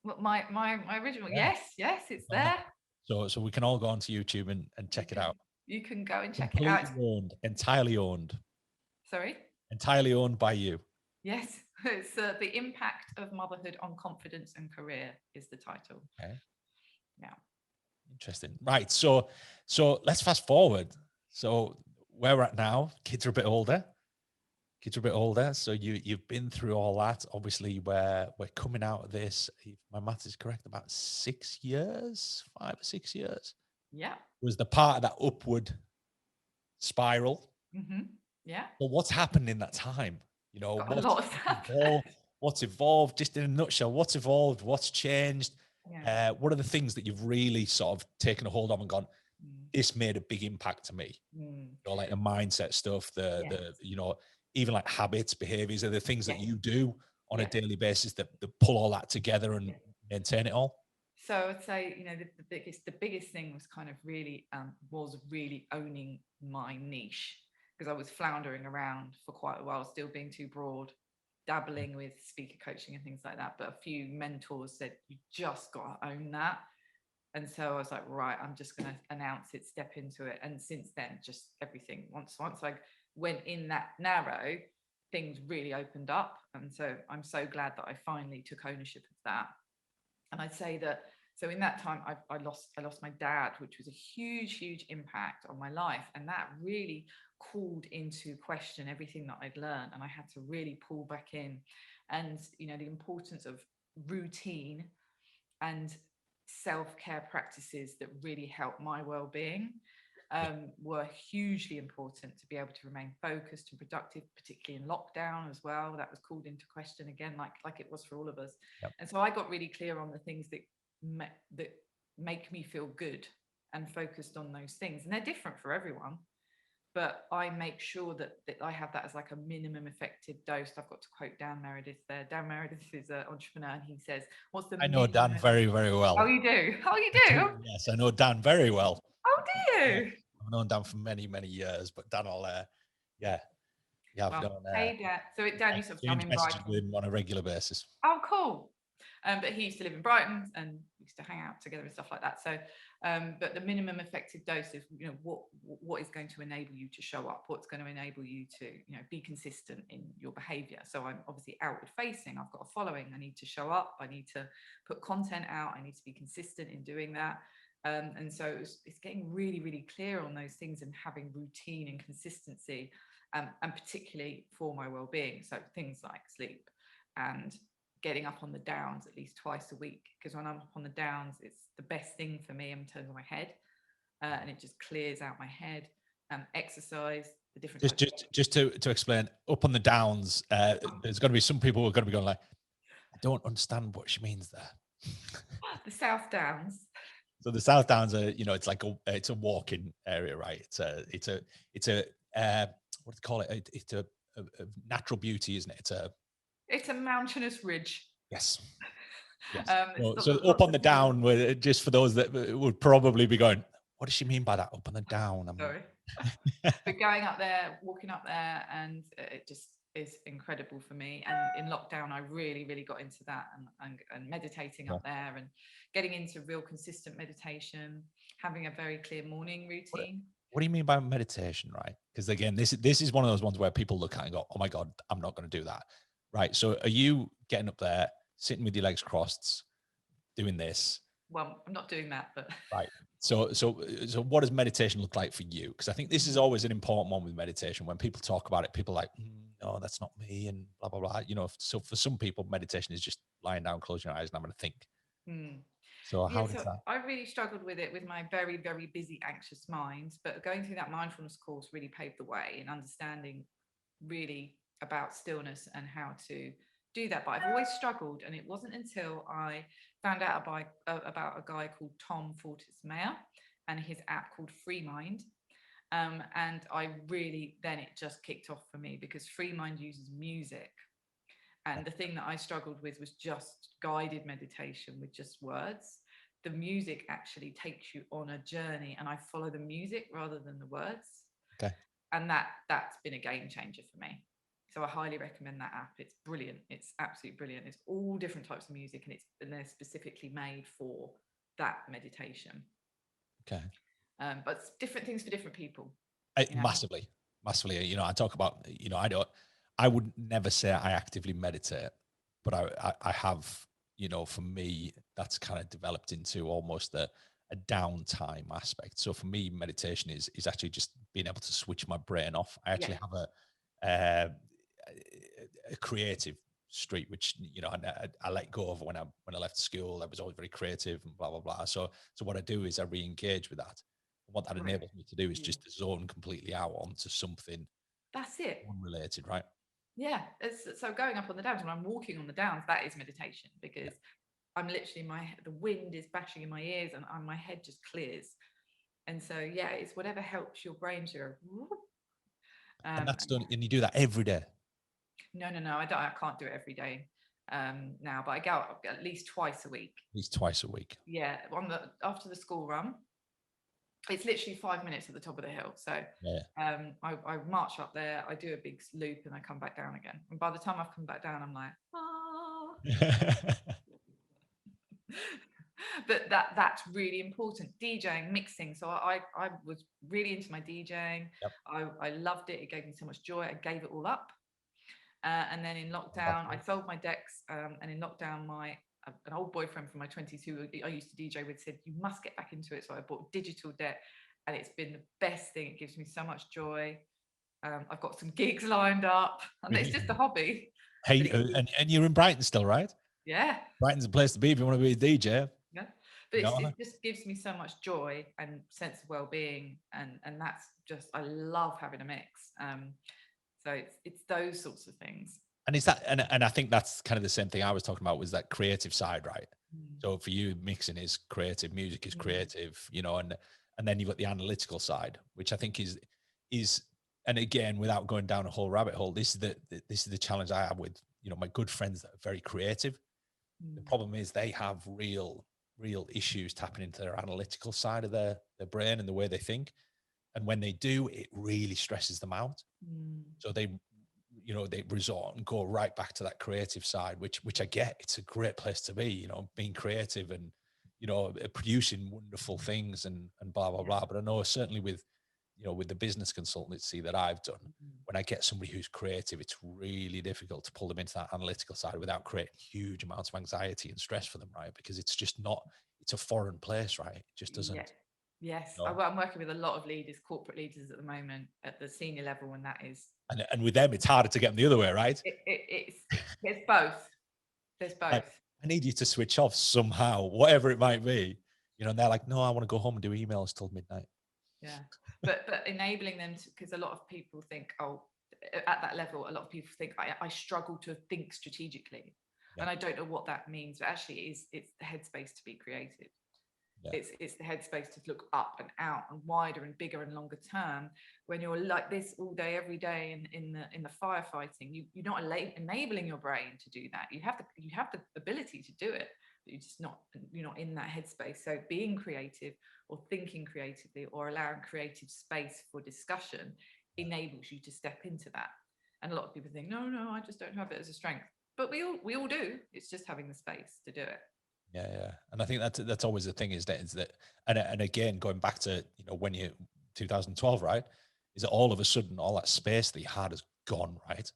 Well, my original, Yeah. yes, it's It's on there. there. So we can all go onto YouTube and You check it out. can you can go and check it out. Completely owned, Sorry. entirely owned by you. Yes, it's the impact of motherhood on confidence and career is the title. Okay. Yeah. Interesting. Right. So let's fast forward. So where we're at now, kids are a bit older. So you've been through all that. Obviously, we're coming out of this. If my math is correct, about 6 years, 5 or 6 years. Yeah. Was the part of that upward spiral. Mm-hmm. Yeah. But what's happened in that time? Got a What's lot of stuff. evolved? What's evolved? Just in a nutshell, what's evolved? What's changed? Yeah. What are the things that you've really sort of taken a hold of and gone, Mm. this made a big impact to me? Mm. Like the mindset stuff, Yes. even like habits, behaviors, are the things that Yes. you do on a Yes. daily basis that pull all that together and Yes. maintain it all? So I'd say, the biggest thing was kind of really was really owning my niche, because I was floundering around for quite a while, still being too broad, dabbling with speaker coaching and things like that. But a few mentors said, you just got to own that. And so I was like, right, I'm just going to announce it, step into it. And since then, just everything, once I went in that narrow, things really opened up. And so I'm so glad that I finally took ownership of that. And I'd say that, so in that time, I lost my dad, which was a huge impact on my life, and that really called into question everything that I'd learned, and I had to really pull back in. And the importance of routine and self-care practices that really help my well-being were hugely important to be able to remain focused and productive, particularly in lockdown as well. That was called into question again, like it was for all of us. Yep. And so I got really clear on the things that make me feel good, and focused on those things. And they're different for everyone, but I make sure that I have that as like a minimum effective dose. I've got to quote Dan Meredith there. Dan Meredith is an entrepreneur, and he says, what's the I know Dan minimum? very, very Oh, well. you do? Oh, you I do? do, yes, I know Dan very well. Oh, do Yeah, you? I've known Dan for many, many years, but Dan will, yeah, I've Well, known, hey, Dan. So, Dan, I you sort of, I'm exchange messages with inviting. him on a regular basis. Oh, cool. But he used to live in Brighton and we used to hang out together and stuff like that. So, but the minimum effective dose is, you know, what is going to enable you to show up, what's going to enable you to, you know, be consistent in your behavior. So I'm obviously outward facing, I've got a following, I need to show up, I need to put content out, I need to be consistent in doing that. And so it's getting really, really clear on those things and having routine and consistency, and particularly for my well-being. So things like sleep and getting up on the downs at least twice a week, because when I'm up on the downs, it's the best thing for me in terms of my head, and it just clears out my head. Exercise, the different just to explain, up on the downs, there's going to be some people who are going to be going like, I don't understand what she means there. The South Downs. So the South Downs are, you know, it's like it's a walking area, right? It's a what do you call it? It's a natural beauty, isn't it? It's a mountainous ridge. Yes. Yes. So up on the down, where just for those that would probably be going, what does she mean by that? Up on the down. Sorry. But going up there, walking up there, and it just is incredible for me. And in lockdown, I really, really got into that and meditating up there and getting into real consistent meditation, having a very clear morning routine. What do you mean by meditation, right? Because again, this is one of those ones where people look at it and go, oh my God, I'm not going to do that. Right. So are you getting up there, sitting with your legs crossed, doing this? Well, I'm not doing that, but right. So what does meditation look like for you? Because I think this is always an important one with meditation. When people talk about it, people are like, no, that's not me, and blah, blah, blah. You know, so for some people, meditation is just lying down, closing your eyes, and I'm going to think. So how does that? I really struggled with it with my very, very busy, anxious mind, but going through that mindfulness course really paved the way in understanding really about stillness and how to do that. But I've always struggled, and it wasn't until I found out about a guy called Tom Fortis-Mayer and his app called Free Mind. And I really, then it just kicked off for me, because Free Mind uses music. And the thing that I struggled with was just guided meditation with just words. The music actually takes you on a journey, and I follow the music rather than the words. Okay. And that's been a game changer for me. So I highly recommend that app. It's brilliant. It's absolutely brilliant. It's all different types of music, and they're specifically made for that meditation. Okay. But it's different things for different people. Massively. You know, I talk about, you know, I would never say I actively meditate, but I have, you know, for me, that's kind of developed into almost a downtime aspect. So for me, meditation is actually just being able to switch my brain off. I actually have a creative streak, which, you know, I let go of when I left school. I was always very creative and blah, blah, blah. So what I do is I re-engage with that. What that enables me to do is just to zone completely out onto something. That's it. Unrelated, right? Yeah. So going up on the downs, when I'm walking on the downs, that is meditation, because I'm literally, the wind is bashing in my ears, and my head just clears. And so, yeah, it's whatever helps your brain to go. And that's done, and you do that every day? No, I can't do it every day now, but I go out at least twice a week. At least twice a week. Yeah, after the school run. It's literally 5 minutes at the top of the hill. So I march up there, I do a big loop, and I come back down again. And by the time I've come back down, I'm like, But that's really important. DJing, mixing. So I was really into my DJing. I loved it. It gave me so much joy. I gave it all up. And then in lockdown, I sold my decks. And in lockdown, an old boyfriend from my 20s who I used to DJ with said, you must get back into it. So I bought a digital deck, and it's been the best thing. It gives me so much joy. I've got some gigs lined up, and it's just a hobby. Hey, and you're in Brighton still, right? Yeah. Brighton's a place to be if you want to be a DJ. Yeah. But it just gives me so much joy and sense of well-being, and that's just, I love having a mix. So it's those sorts of things. And is that, and I think that's kind of the same thing I was talking about, was that creative side, right? So for you, mixing is creative, music is creative, you know, and then you've got the analytical side, which I think is, and again, without going down a whole rabbit hole, this is the challenge I have with, you know, my good friends that are very creative. The problem is they have real issues tapping into their analytical side of their brain and the way they think. And when they do, it really stresses them out. So they you know, they resort and go right back to that creative side, which I get. It's a great place to be, you know, being creative and, you know, producing wonderful things and blah blah Yeah. blah. But I know certainly with, you know, with the business consultancy that I've done, Mhm. when I get somebody who's creative, it's really difficult to pull them into that analytical side without creating huge amounts of anxiety and stress for them, right? Because it's just not, it's a foreign place, right? It just Yeah. doesn't, Yes. you know. I'm working with a lot of leaders, corporate leaders at the moment at the senior level, and that is And with them, it's harder to get them the other way, right? it's there's both. There's Like, both. I need you to switch off somehow, whatever it might be. You know, and they're like, no, I want to go home and do emails till midnight. Yeah. But enabling them to, because a lot of people think, oh, at that level, a lot of people think I struggle to think strategically. Yeah, And I don't know what that means, but actually it's the headspace to be creative. yeah, It's the headspace to look up and out and wider and bigger and longer term. When you're like this all day every day in the firefighting, you're not enabling your brain to do that. You have the ability to do it, but you're not in that headspace. So being creative or thinking creatively or allowing creative space for discussion enables you to step into that. And a lot of people think, no, I just don't have it as a strength, but we all do. It's just having the space to do it. yeah, yeah. And I think that's always the thing is that, and again, going back to, you know, when you 2012, right? Is that all of a sudden all that space that you had has gone, right?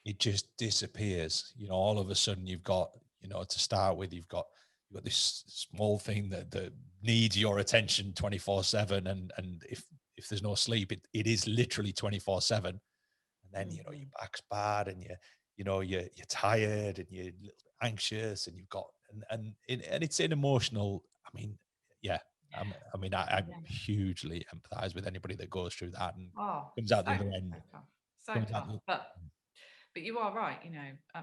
It just disappears. You know, all of a sudden you've got, you know, to start with, you've got this small thing that needs your attention 24/7. And if there's no sleep, it is literally 24/7. And then, you know, your Mhm. back's bad and you know, you're tired and you're a little bit anxious and you've got, and it's an emotional, I mean, yeah. I mean, I Yeah. hugely empathize with anybody that goes through that and Oh, comes out so the other end, so tough, so comes out tough. But you are right.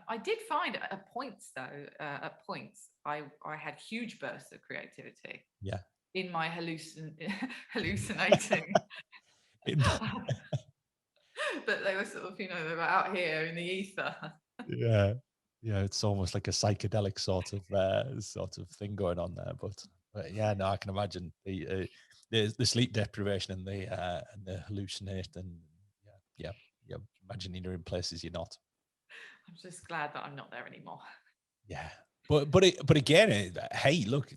I did find at points though. At points, I had huge bursts of creativity yeah. in my hallucinating. It- But they were sort of, they were out here in the ether. yeah, yeah, it's almost like a psychedelic sort of thing going on there. But yeah, no, I can imagine the sleep deprivation and the hallucination. And yeah, yeah, imagining you're in places you're not. I'm just glad that I'm not there anymore. Yeah, but again, hey, look,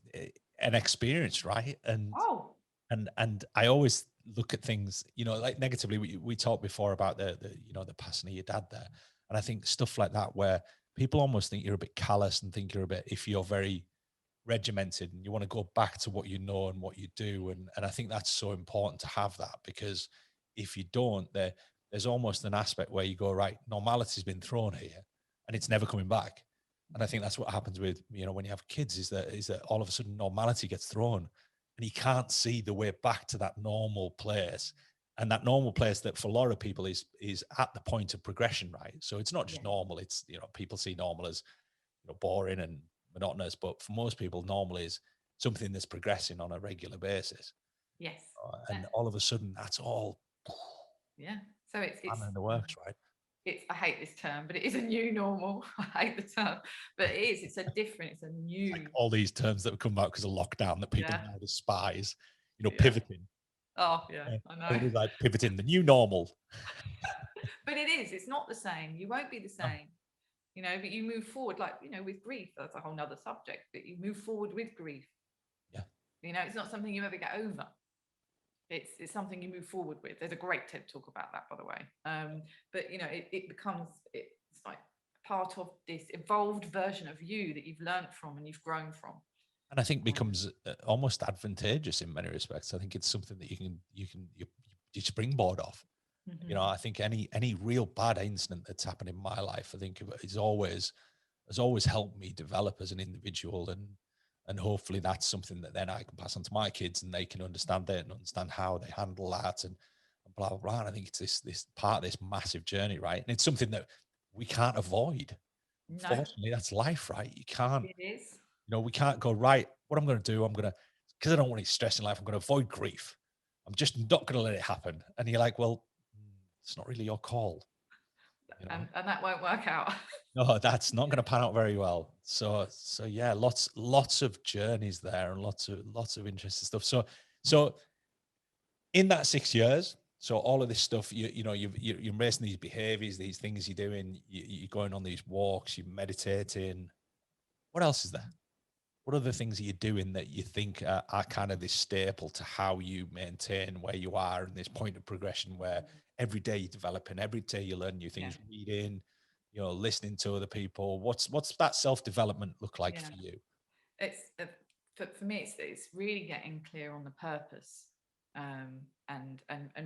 an experience, right? Oh, And I always look at things, you know, like negatively. We talked before about the you know, the passing of your dad there, and I think stuff like that where people almost think you're a bit callous and think you're a bit, if you're very regimented and you want to go back to what you know and what you do, and I think that's so important to have that, because if you don't, there's almost an aspect where you go, right, normality's been thrown here and it's never coming back. And I think that's what happens with, you know, when you have kids, is that all of a sudden normality gets thrown and you can't see the way back to that normal place. And that normal place that for a lot of people is at the point of progression, right? So it's not yeah, just normal, it's, you know, people see normal as, you know, boring and monotonous, but for most people normal is something that's progressing on a regular basis. yes, And all of a sudden that's all yeah. So it's in the works, right? it's I hate this term, but it is a new normal. I hate the term, but it is. It's a different. It's a It's like new. all these terms that have come out because of lockdown that people Yeah, now despise, you know, yeah. pivoting. Oh, yeah. I know. Everybody's like pivoting, the new normal. But it is. It's not the same. You won't be the No. same. But you move forward. Like with grief. That's a whole nother subject. But you move forward with grief. Yeah. It's not something you ever get over. It's something you move forward with. There's a great TED talk about that, by the way. But it becomes it's like part of this evolved version of you that you've learned from and you've grown from. And I think Um, becomes almost advantageous in many respects. I think it's something that you springboard off. You know, mhm. I think any real bad incident that's happened in my life, I think has always helped me develop as an individual, and hopefully that's something that then I can pass on to my kids and they can understand it and understand how they handle that and blah blah blah. And I think it's this part of this massive journey, right? And it's something that we can't avoid. No, Unfortunately, that's life, right? You can't, it is. you know, we can't go, right, what I'm going to do, because I don't want any stress in life, I'm going to avoid grief. I'm just not going to let it happen. And you're like, well, it's not really your call, you know? And that won't work out. No, that's not going to pan out very well. So yeah, lots of journeys there and lots of interesting stuff. So in that 6 years, So all of this stuff, you're embracing these behaviors, these things you're doing, you're going on these walks, you're meditating. What else is there? What other things are you doing that you think are kind of this staple to how you maintain where you are in this point of progression where every day you're developing, every day you learn new Yeah. things, reading, listening to other people? What's that self-development look like Yeah. for you? It's for me, it's really getting clear on the purpose, and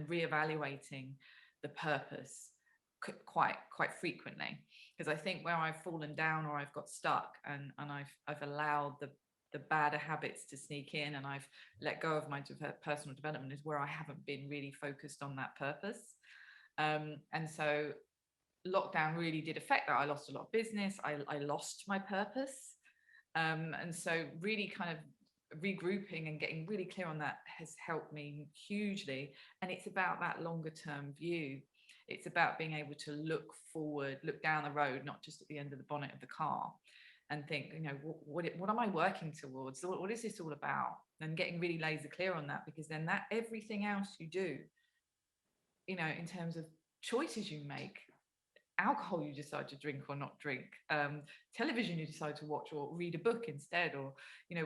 reevaluating the purpose quite frequently, because I think where I've fallen down or I've got stuck, and I've allowed the bad habits to sneak in, and I've let go of my personal development, is where I haven't been really focused on that purpose. And so lockdown really did affect that. I lost a lot of business. I lost my purpose. And so really kind of regrouping and getting really clear on that has helped me hugely. And it's about that longer term view. It's about being able to look forward, look down the road, not just at the end of the bonnet of the car, and think, what am I working towards? What is this all about? And getting really laser clear on that, because then that everything else you do, in terms of choices you make, alcohol you decide to drink or not drink, television you decide to watch or read a book instead, or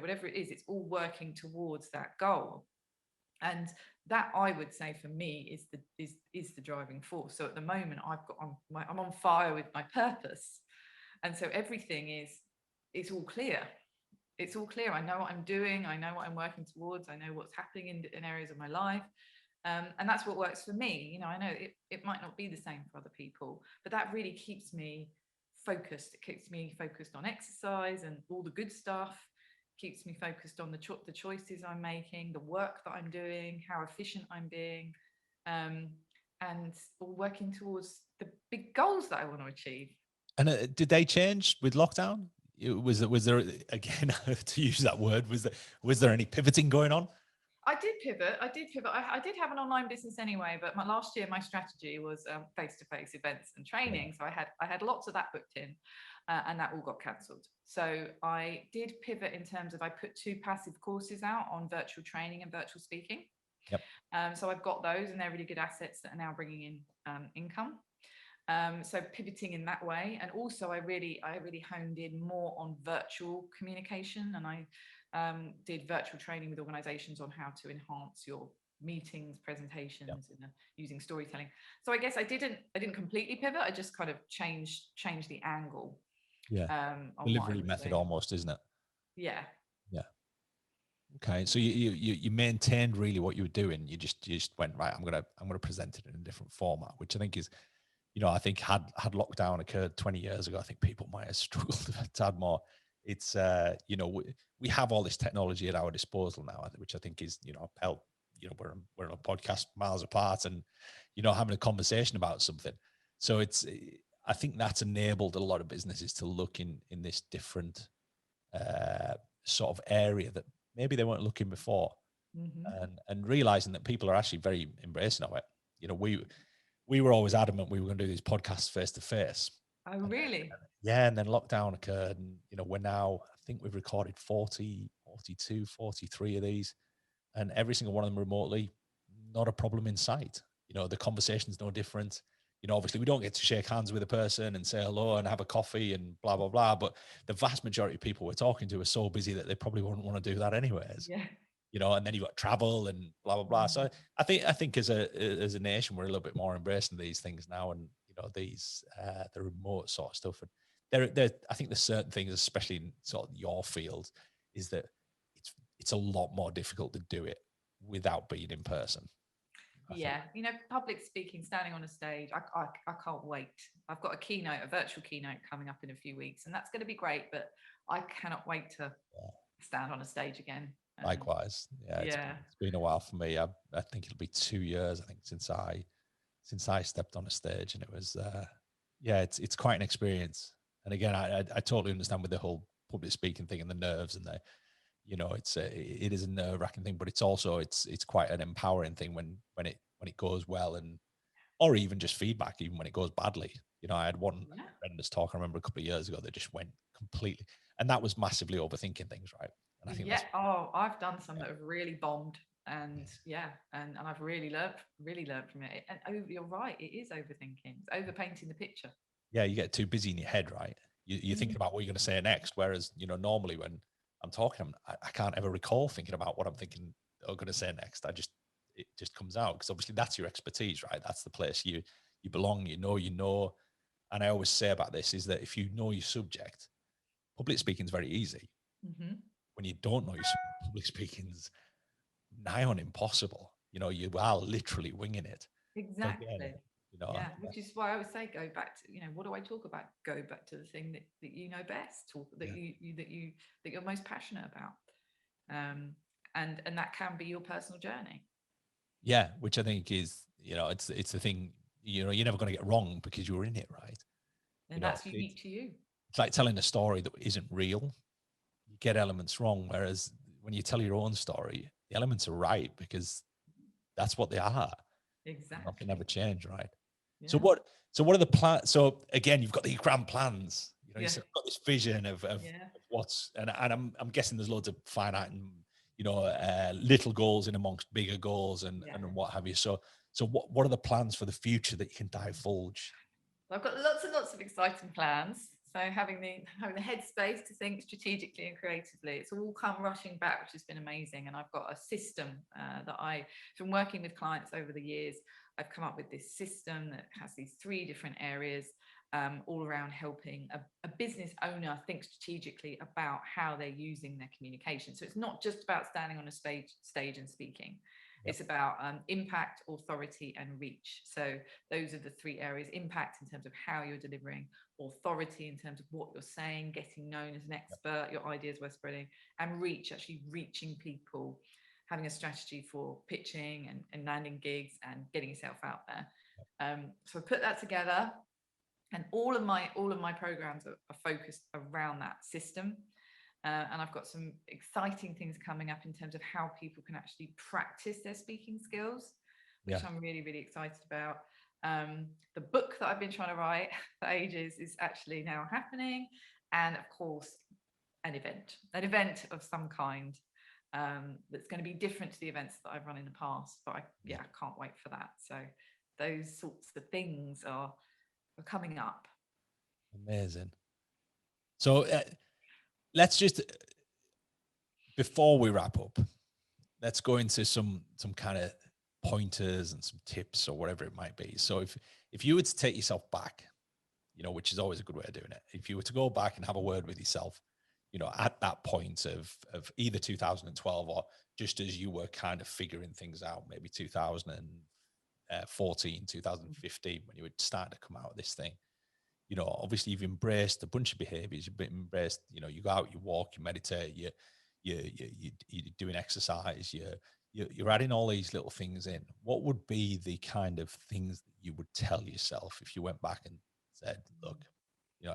whatever it is, it's all working towards that goal. And that, I would say, for me is the driving force. So at the moment I'm on fire with my purpose, and so everything it's all clear. It's all clear. I know what I'm doing. I know what I'm working towards. I know what's happening in areas of my life. And that's what works for me. I know it might not be the same for other people, but that really keeps me focused. It keeps me focused on exercise and all the good stuff. Keeps me focused on the choices I'm making, the work that I'm doing, how efficient I'm being, um, and working towards the big goals that I want to achieve. And did they change with lockdown? Was there again to use that word? Was there any pivoting going on? I did pivot. I did have an online business anyway, but last year my strategy was face-to-face events and training. So I had lots of that booked in, and that all got cancelled. So I did pivot in terms of, I put 2 passive courses out on virtual training and virtual speaking. Yep. So I've got those, and they're really good assets that are now bringing in income. So pivoting in that way, and also I really honed in more on virtual communication, and I did virtual training with organizations on how to enhance your meetings, Yep. presentations, and using storytelling. So I guess I didn't completely pivot. I just kind of changed the angle Yeah. on what I Delivery was method doing. almost, isn't it? Yeah. Yeah. Okay. So you maintained really what you were doing. You just went, right, I'm gonna present it in a different format, which I think is, I think had lockdown occurred 20 years ago, I think people might have struggled a tad more. It's we have all this technology at our disposal now, which I think is, help. We're on a podcast miles apart, and having a conversation about something. So I think that's enabled a lot of businesses to look in this different sort of area that maybe they weren't looking before, Mm-hmm. and realizing that people are actually very embracing of it. We were always adamant we were going to do these podcasts face to face. Oh, And really? yeah, and then lockdown occurred, and we're now, I think we've recorded 40, 42, 43 of these, and every single one of them remotely, not a problem in sight. The conversation's no different. Obviously we don't get to shake hands with a person and say hello and have a coffee and blah blah blah, but the vast majority of people we're talking to are so busy that they probably wouldn't want to do that anyways. Yeah. And then you've got travel and blah blah blah. So I think as a nation we're a little bit more embracing these things now, and these the remote sort of stuff. And there I think there's certain things, especially in sort of your field, is that it's a lot more difficult to do it without being in person. I think. Yeah, public speaking, standing on a stage, I can't wait. I've got a virtual keynote coming up in a few weeks, and that's going to be great, but I cannot wait to Yeah. stand on a stage again. Likewise, yeah, Yeah. it's been a while for me. I think it'll be 2 years. I think since I stepped on a stage, and it was yeah, it's quite an experience. And again, I totally understand with the whole public speaking thing and the nerves and the it is a nerve wracking thing, but it's quite an empowering thing when it goes well, and or even just feedback, even when it goes badly. I had one Yeah. horrendous talk I remember a couple of years ago that just went completely, and that was massively overthinking things, right? And I think Yeah. that's Oh, I've done some that have really bombed. And yeah, and I've really learned from it. And you're right, it is overthinking. It's overpainting the picture. Yeah, you get too busy in your head, right? You're thinking about what you're going to say next. Whereas, normally when I'm talking, I can't ever recall thinking about what I'm thinking I'm going to say next. It just comes out, because obviously that's your expertise, right? That's the place you belong. And I always say about this is that if you know your subject, public speaking is very easy. Mm-hmm. When you don't know your subject, public speaking's nigh on impossible. You are literally winging it. So again, Exactly. Yeah, which is why I would say go back to, what do I talk about? Go back to the thing that you know best, talk that you're most passionate about. And that can be your personal journey. yeah, which I think is, it's the thing, you're never going to get wrong because you're in it, right? And that's unique to you. It's like telling a story that isn't real. You get elements wrong, whereas when you tell your own story, the elements are right because that's what they are. Exactly. Nothing ever change, right? Yeah. So what are the plans? So again, you've got these grand plans. Yeah. You've got this vision of Yeah. what's, and I'm guessing there's loads of finite and little goals in amongst bigger goals and what have you. So what are the plans for the future that you can divulge? I've got lots and lots of exciting plans. So having the headspace to think strategically and creatively, it's all come rushing back, which has been amazing. And I've got a system that from working with clients over the years, I've come up with this system that has these 3 different areas, all around helping a business owner think strategically about how they're using their communication. So it's not just about standing on a stage and speaking. It's about impact, authority, and reach. So those are the 3 areas: impact in terms of how you're delivering, authority in terms of what you're saying, getting known as an expert, your ideas worth spreading, and reach, actually reaching people, having a strategy for pitching and landing gigs and getting yourself out there. So I put that together, and all of my programs are focused around that system. And I've got some exciting things coming up in terms of how people can actually practice their speaking skills, which I'm really, really excited about. The book that I've been trying to write for ages is actually now happening. And of course, an event of some kind, that's going to be different to the events that I've run in the past. But I can't wait for that. So those sorts of things are coming up. Amazing. So let's just, before we wrap up, let's go into some kind of pointers and some tips or whatever it might be. So if you were to take yourself back, which is always a good way of doing it, if you were to go back and have a word with yourself, at that point of either 2012 or just as you were kind of figuring things out, maybe 2014, 2015, when you were starting to come out of this thing, obviously you've embraced a bunch of behaviors. You've embraced, you go out, you walk, you meditate, you're doing exercise, you're adding all these little things in. What would be the kind of things that you would tell yourself if you went back and said, look,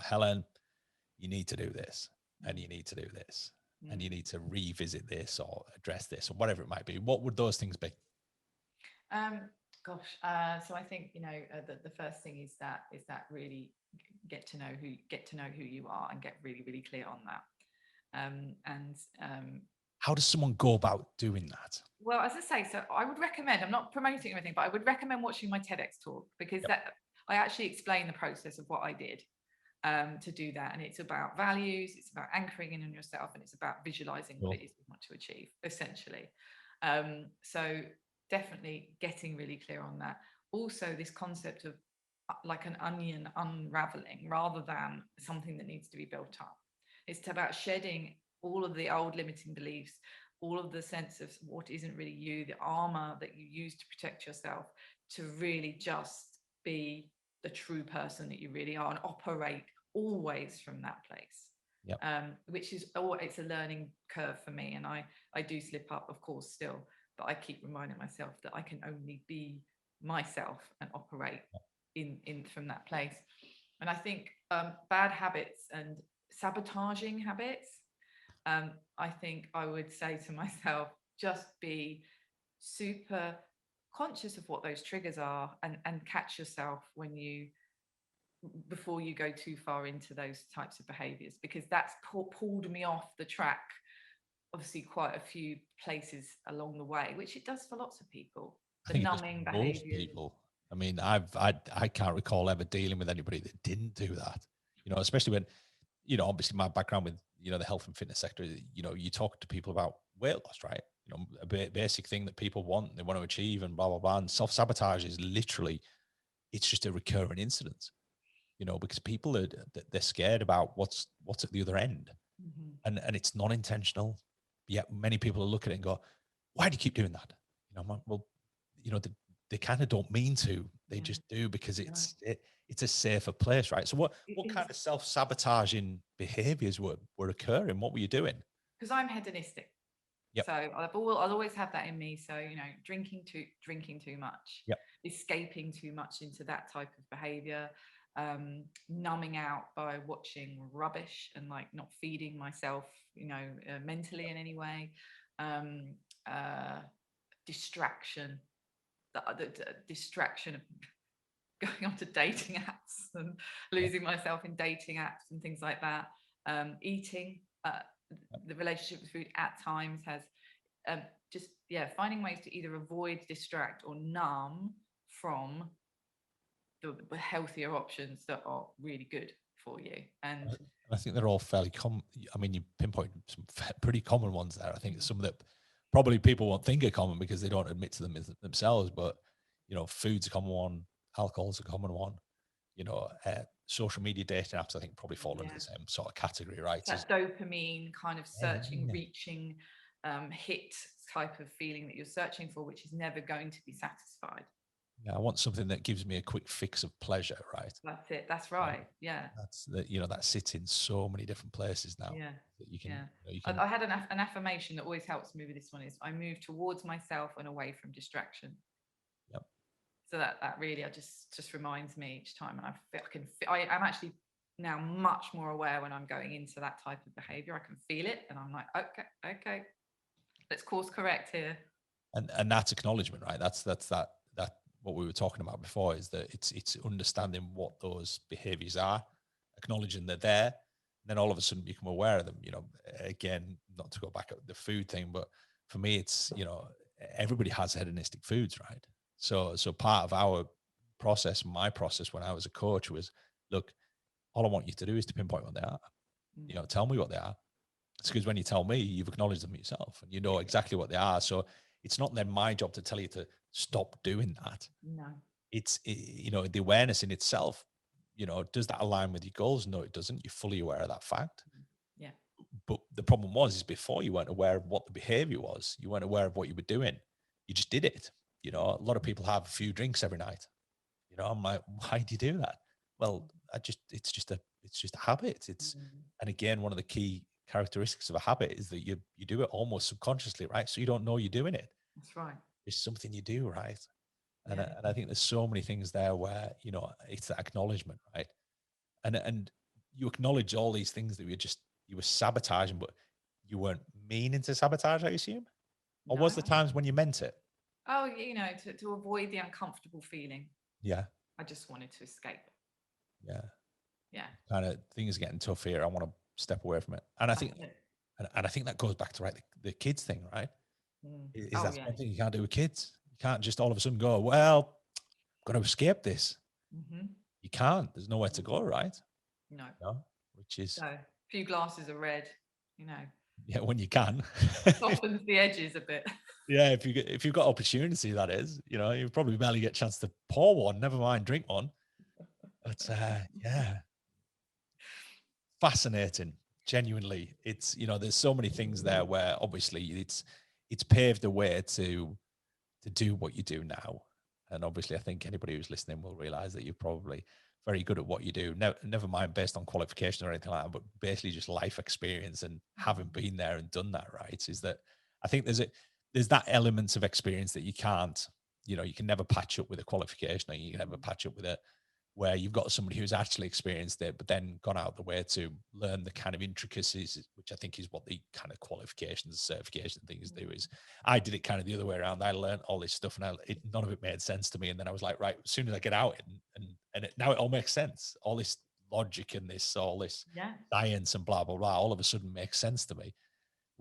Helen, you need to do this, and you need to do this, and you need to revisit this or address this or whatever it might be? What would those things be? So I think the first thing is that really get to know who you are and get really, really clear on that. How does someone go about doing that? Well, as I say, so I would recommend, I'm not promoting anything, but I would recommend watching my TEDx talk, because I actually explain the process of what I did to do that. And it's about values, it's about anchoring in on yourself, and it's about visualizing what it is you want to achieve, essentially. So definitely getting really clear on that. Also, this concept of like an onion unraveling rather than something that needs to be built up. It's about shedding all of the old limiting beliefs, all of the sense of what isn't really you, the armor that you use to protect yourself, to really just be the true person that you really are and operate always from that place. Which is it's a learning curve for me, and I do slip up, of course, still, but I keep reminding myself that I can only be myself and operate in from that place. And I think bad habits and sabotaging habits, I think I would say to myself, just be super conscious of what those triggers are, and catch yourself before you go too far into those types of behaviors, because that's pulled me off the track obviously quite a few places along the way, which it does for lots of people. I The think it does numbing for most behaviors. people. I mean, I can't recall ever dealing with anybody that didn't do that. You know, especially when, you know, obviously my background with, you know, the health and fitness sector, you know, you talk to people about weight loss, right? You know, a basic thing that people want, they want to achieve, and blah blah blah. And self-sabotage is literally, it's just a recurring incident, you know, because people are, they're scared about what's at the other end, Mhm. and it's not intentional. Yet many people look at it and go, why do you keep doing that? You know, I'm like, well, you know, they kind of don't mean to, they Yeah. just do, because No. it's a safer place, right? So what It what kind is, of self-sabotaging behaviors were occurring? What were you doing? because I'm hedonistic. Yep. So I'll always have that in me. So, you know, drinking too much, Yep. escaping too much into that type of behavior, numbing out by watching rubbish and like not feeding myself, you know, mentally in any way, um, uh, distraction, the distraction of going onto dating apps and Yep. losing myself in dating apps and things like that. Eating, the relationship with food at times has just, yeah, finding ways to either avoid, distract, or numb from the healthier options that are really good for you. And I think they're all fairly common. I mean, you pinpoint some pretty common ones there. I think some that probably people won't think are common because they don't admit to them themselves. But, you know, food's a common one, alcohol's a common one. You know, social media dating apps, I think, probably fall under yeah, the same sort of category, right? that dopamine kind of Yeah, searching, yeah. reaching, hit type of feeling that you're searching for, which is never going to be satisfied. Yeah, I want something that gives me a quick fix of pleasure, right? That's it. That's Uh, right. Yeah. that's that, you know, that sits in so many different places now Yeah. that you can, Yeah. you know, you can. I had an affirmation that always helps me with this one is I move towards myself and away from distraction. Yep. So that really, I just reminds me each time, and I am actually now much more aware when I'm going into that type of behavior. I can feel it, and I'm like, okay, let's course correct here. And that's acknowledgement, right? That what we were talking about before is that it's understanding what those behaviors are, acknowledging they're there, and then all of a sudden become aware of them. You know, again, not to go back at the food thing, but for me, it's, you know, everybody has hedonistic foods, right? So part of our process, my process when I was a coach was, look, all I want you to do is to pinpoint what they are. You know, Mm, tell me what they are. It's because when you tell me, you've acknowledged them yourself and you know yeah, exactly what they are. So it's not then my job to tell you to stop doing that. no, You know, the awareness in itself, you know, does that align with your goals? No, it doesn't. You're fully aware of that fact. yeah, But the problem is before you weren't aware of what the behavior was, you weren't aware of what you were doing. You just did it. You know, a lot of people have a few drinks every night. You know, I'm like, why do you do that? Well, it's just a habit. It's, mm, and again, one of the key characteristics of a habit is that you do it almost subconsciously, right? So you don't know you're doing it. that's right. It's something you do, right? Yeah, And I think there's so many things there where, you know, it's that acknowledgement, right? And you acknowledge all these things that you were sabotaging, but you weren't meaning to sabotage, I assume. Or no. was there times when you meant it? Oh, you know, to avoid the uncomfortable feeling, Yeah, I just wanted to escape. yeah. Yeah, Kind of things getting tough here. I want to step away from it. And I that's think it. and I think that goes back to, right, the kids thing, right? Mm. Is Oh that's yeah. one thing you can't do with kids. You can't just all of a sudden go, well, I've got to escape this. Hmm. You can't. There's nowhere to go, right? No. No, which is, So a few glasses of red, you know, yeah, when you can. softens the edges a bit. Yeah, if you've got opportunity, that is, you know, you probably barely get a chance to pour one, never mind drink one. But yeah, fascinating. Genuinely, it's, you know, there's so many things there where obviously it's paved the way to do what you do now. And obviously, I think anybody who's listening will realize that you're probably very good at what you do. Never mind based on qualification or anything like that, but basically just life experience and having been there and done that, right? Is that I think there's that element of experience that you can't, you know, you can never patch up with a qualification, or you can never patch up with a where you've got somebody who's actually experienced it, but then gone out the way to learn the kind of intricacies, which I think is what the kind of qualifications, certification things do. Is I did it kind of the other way around. I learned all this stuff, and none of it made sense to me. And then I was like, right, as soon as I get out, now it all makes sense. All this logic and all this Yeah. science and blah blah blah, all of a sudden makes sense to me.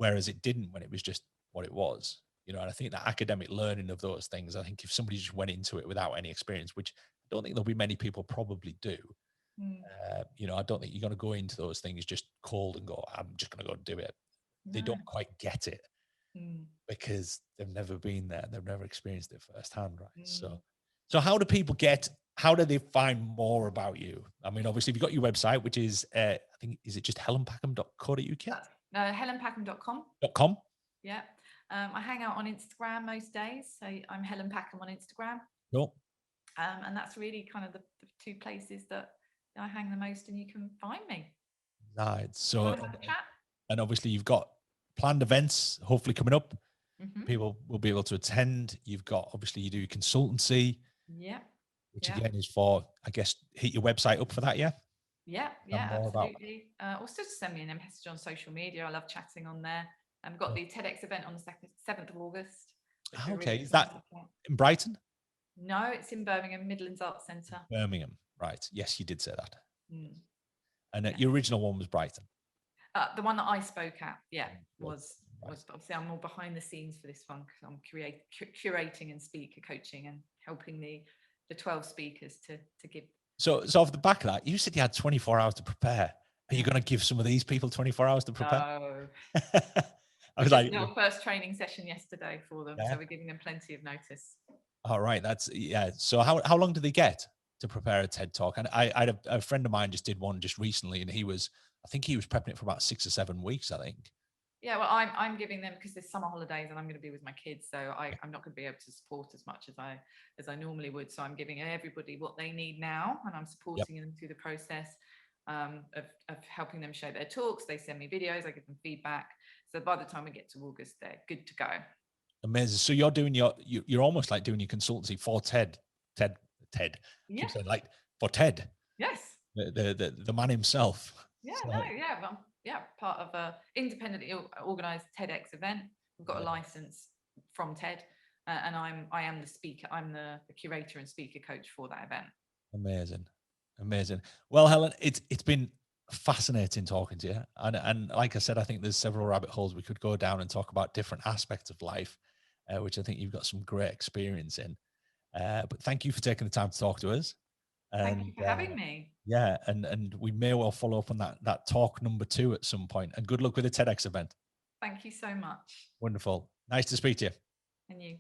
whereas it didn't when it was just what it was. You know, and I think that academic learning of those things, I think if somebody just went into it without any experience, which I don't think there'll be many people probably do, Mm. you know, I don't think you're going to go into those things just cold and go, I'm just going to go do it. They No. don't quite get it Mm. because they've never been there. They've never experienced it firsthand, right? Mm. So how do they find more about you? I mean, obviously you've got your website, which is, I think, is it just helenpackham.co.uk? Helenpackham.com. .com? Yeah. I hang out on Instagram most days. So I'm Helen Packham on Instagram. Cool. And that's really kind of the two places that I hang the most and you can find me. Right. So, Wanna have a chat? and obviously you've got planned events hopefully coming up. Mhm. People will be able to attend. You've got, obviously you do consultancy, Yeah. which Yeah. again is for, I guess, hit your website up for that, yeah? Yeah. And Yeah, more about absolutely. Also just send me a message on social media. I love chatting on there. I've got the TEDx event on the 7th of August. Which we're okay. really Is that excited about. in Brighton? No, it's in Birmingham, Midlands Arts Centre. Birmingham. Right. Yes, you did say that. Mm. And Yeah. your original one was Brighton. The one that I spoke at, Right. was obviously I'm more behind the scenes for this one because I'm curating and speaker coaching and helping the 12 speakers to give. So off the back of that, you said you had 24 hours to prepare. Are you going to give some of these people 24 hours to prepare? No. I was like, our first training session yesterday for them, yeah. so we're giving them plenty of notice. All right, yeah. So how long do they get to prepare a TED talk? And I had a friend of mine just did one just recently, and I think he was prepping it for about 6 or 7 weeks, I think. Yeah, well, I'm giving them because there's summer holidays and I'm going to be with my kids, so I'm not going to be able to support as much as I normally would. So I'm giving everybody what they need now, and I'm supporting them through the process of helping them show their talks. They send me videos, I give them feedback. So by the time we get to August, they're good to go. Amazing. So you're doing you're almost like doing your consultancy for TED. Yeah. Keep saying, like, for TED. Yes. The man himself. Yeah. So, No. Yeah. Part of a independently organised TEDx event. We've got a license from TED, and I am the speaker. I'm the curator and speaker coach for that event. Amazing. Well, Helen, it's been fascinating talking to you. And like I said, I think there's several rabbit holes we could go down and talk about different aspects of life, which I think you've got some great experience in. But thank you for taking the time to talk to us. And, thank you for having me. Yeah, and we may well follow up on that talk number 2 at some point. And good luck with the TEDx event. Thank you so much. Wonderful. Nice to speak to you. And you.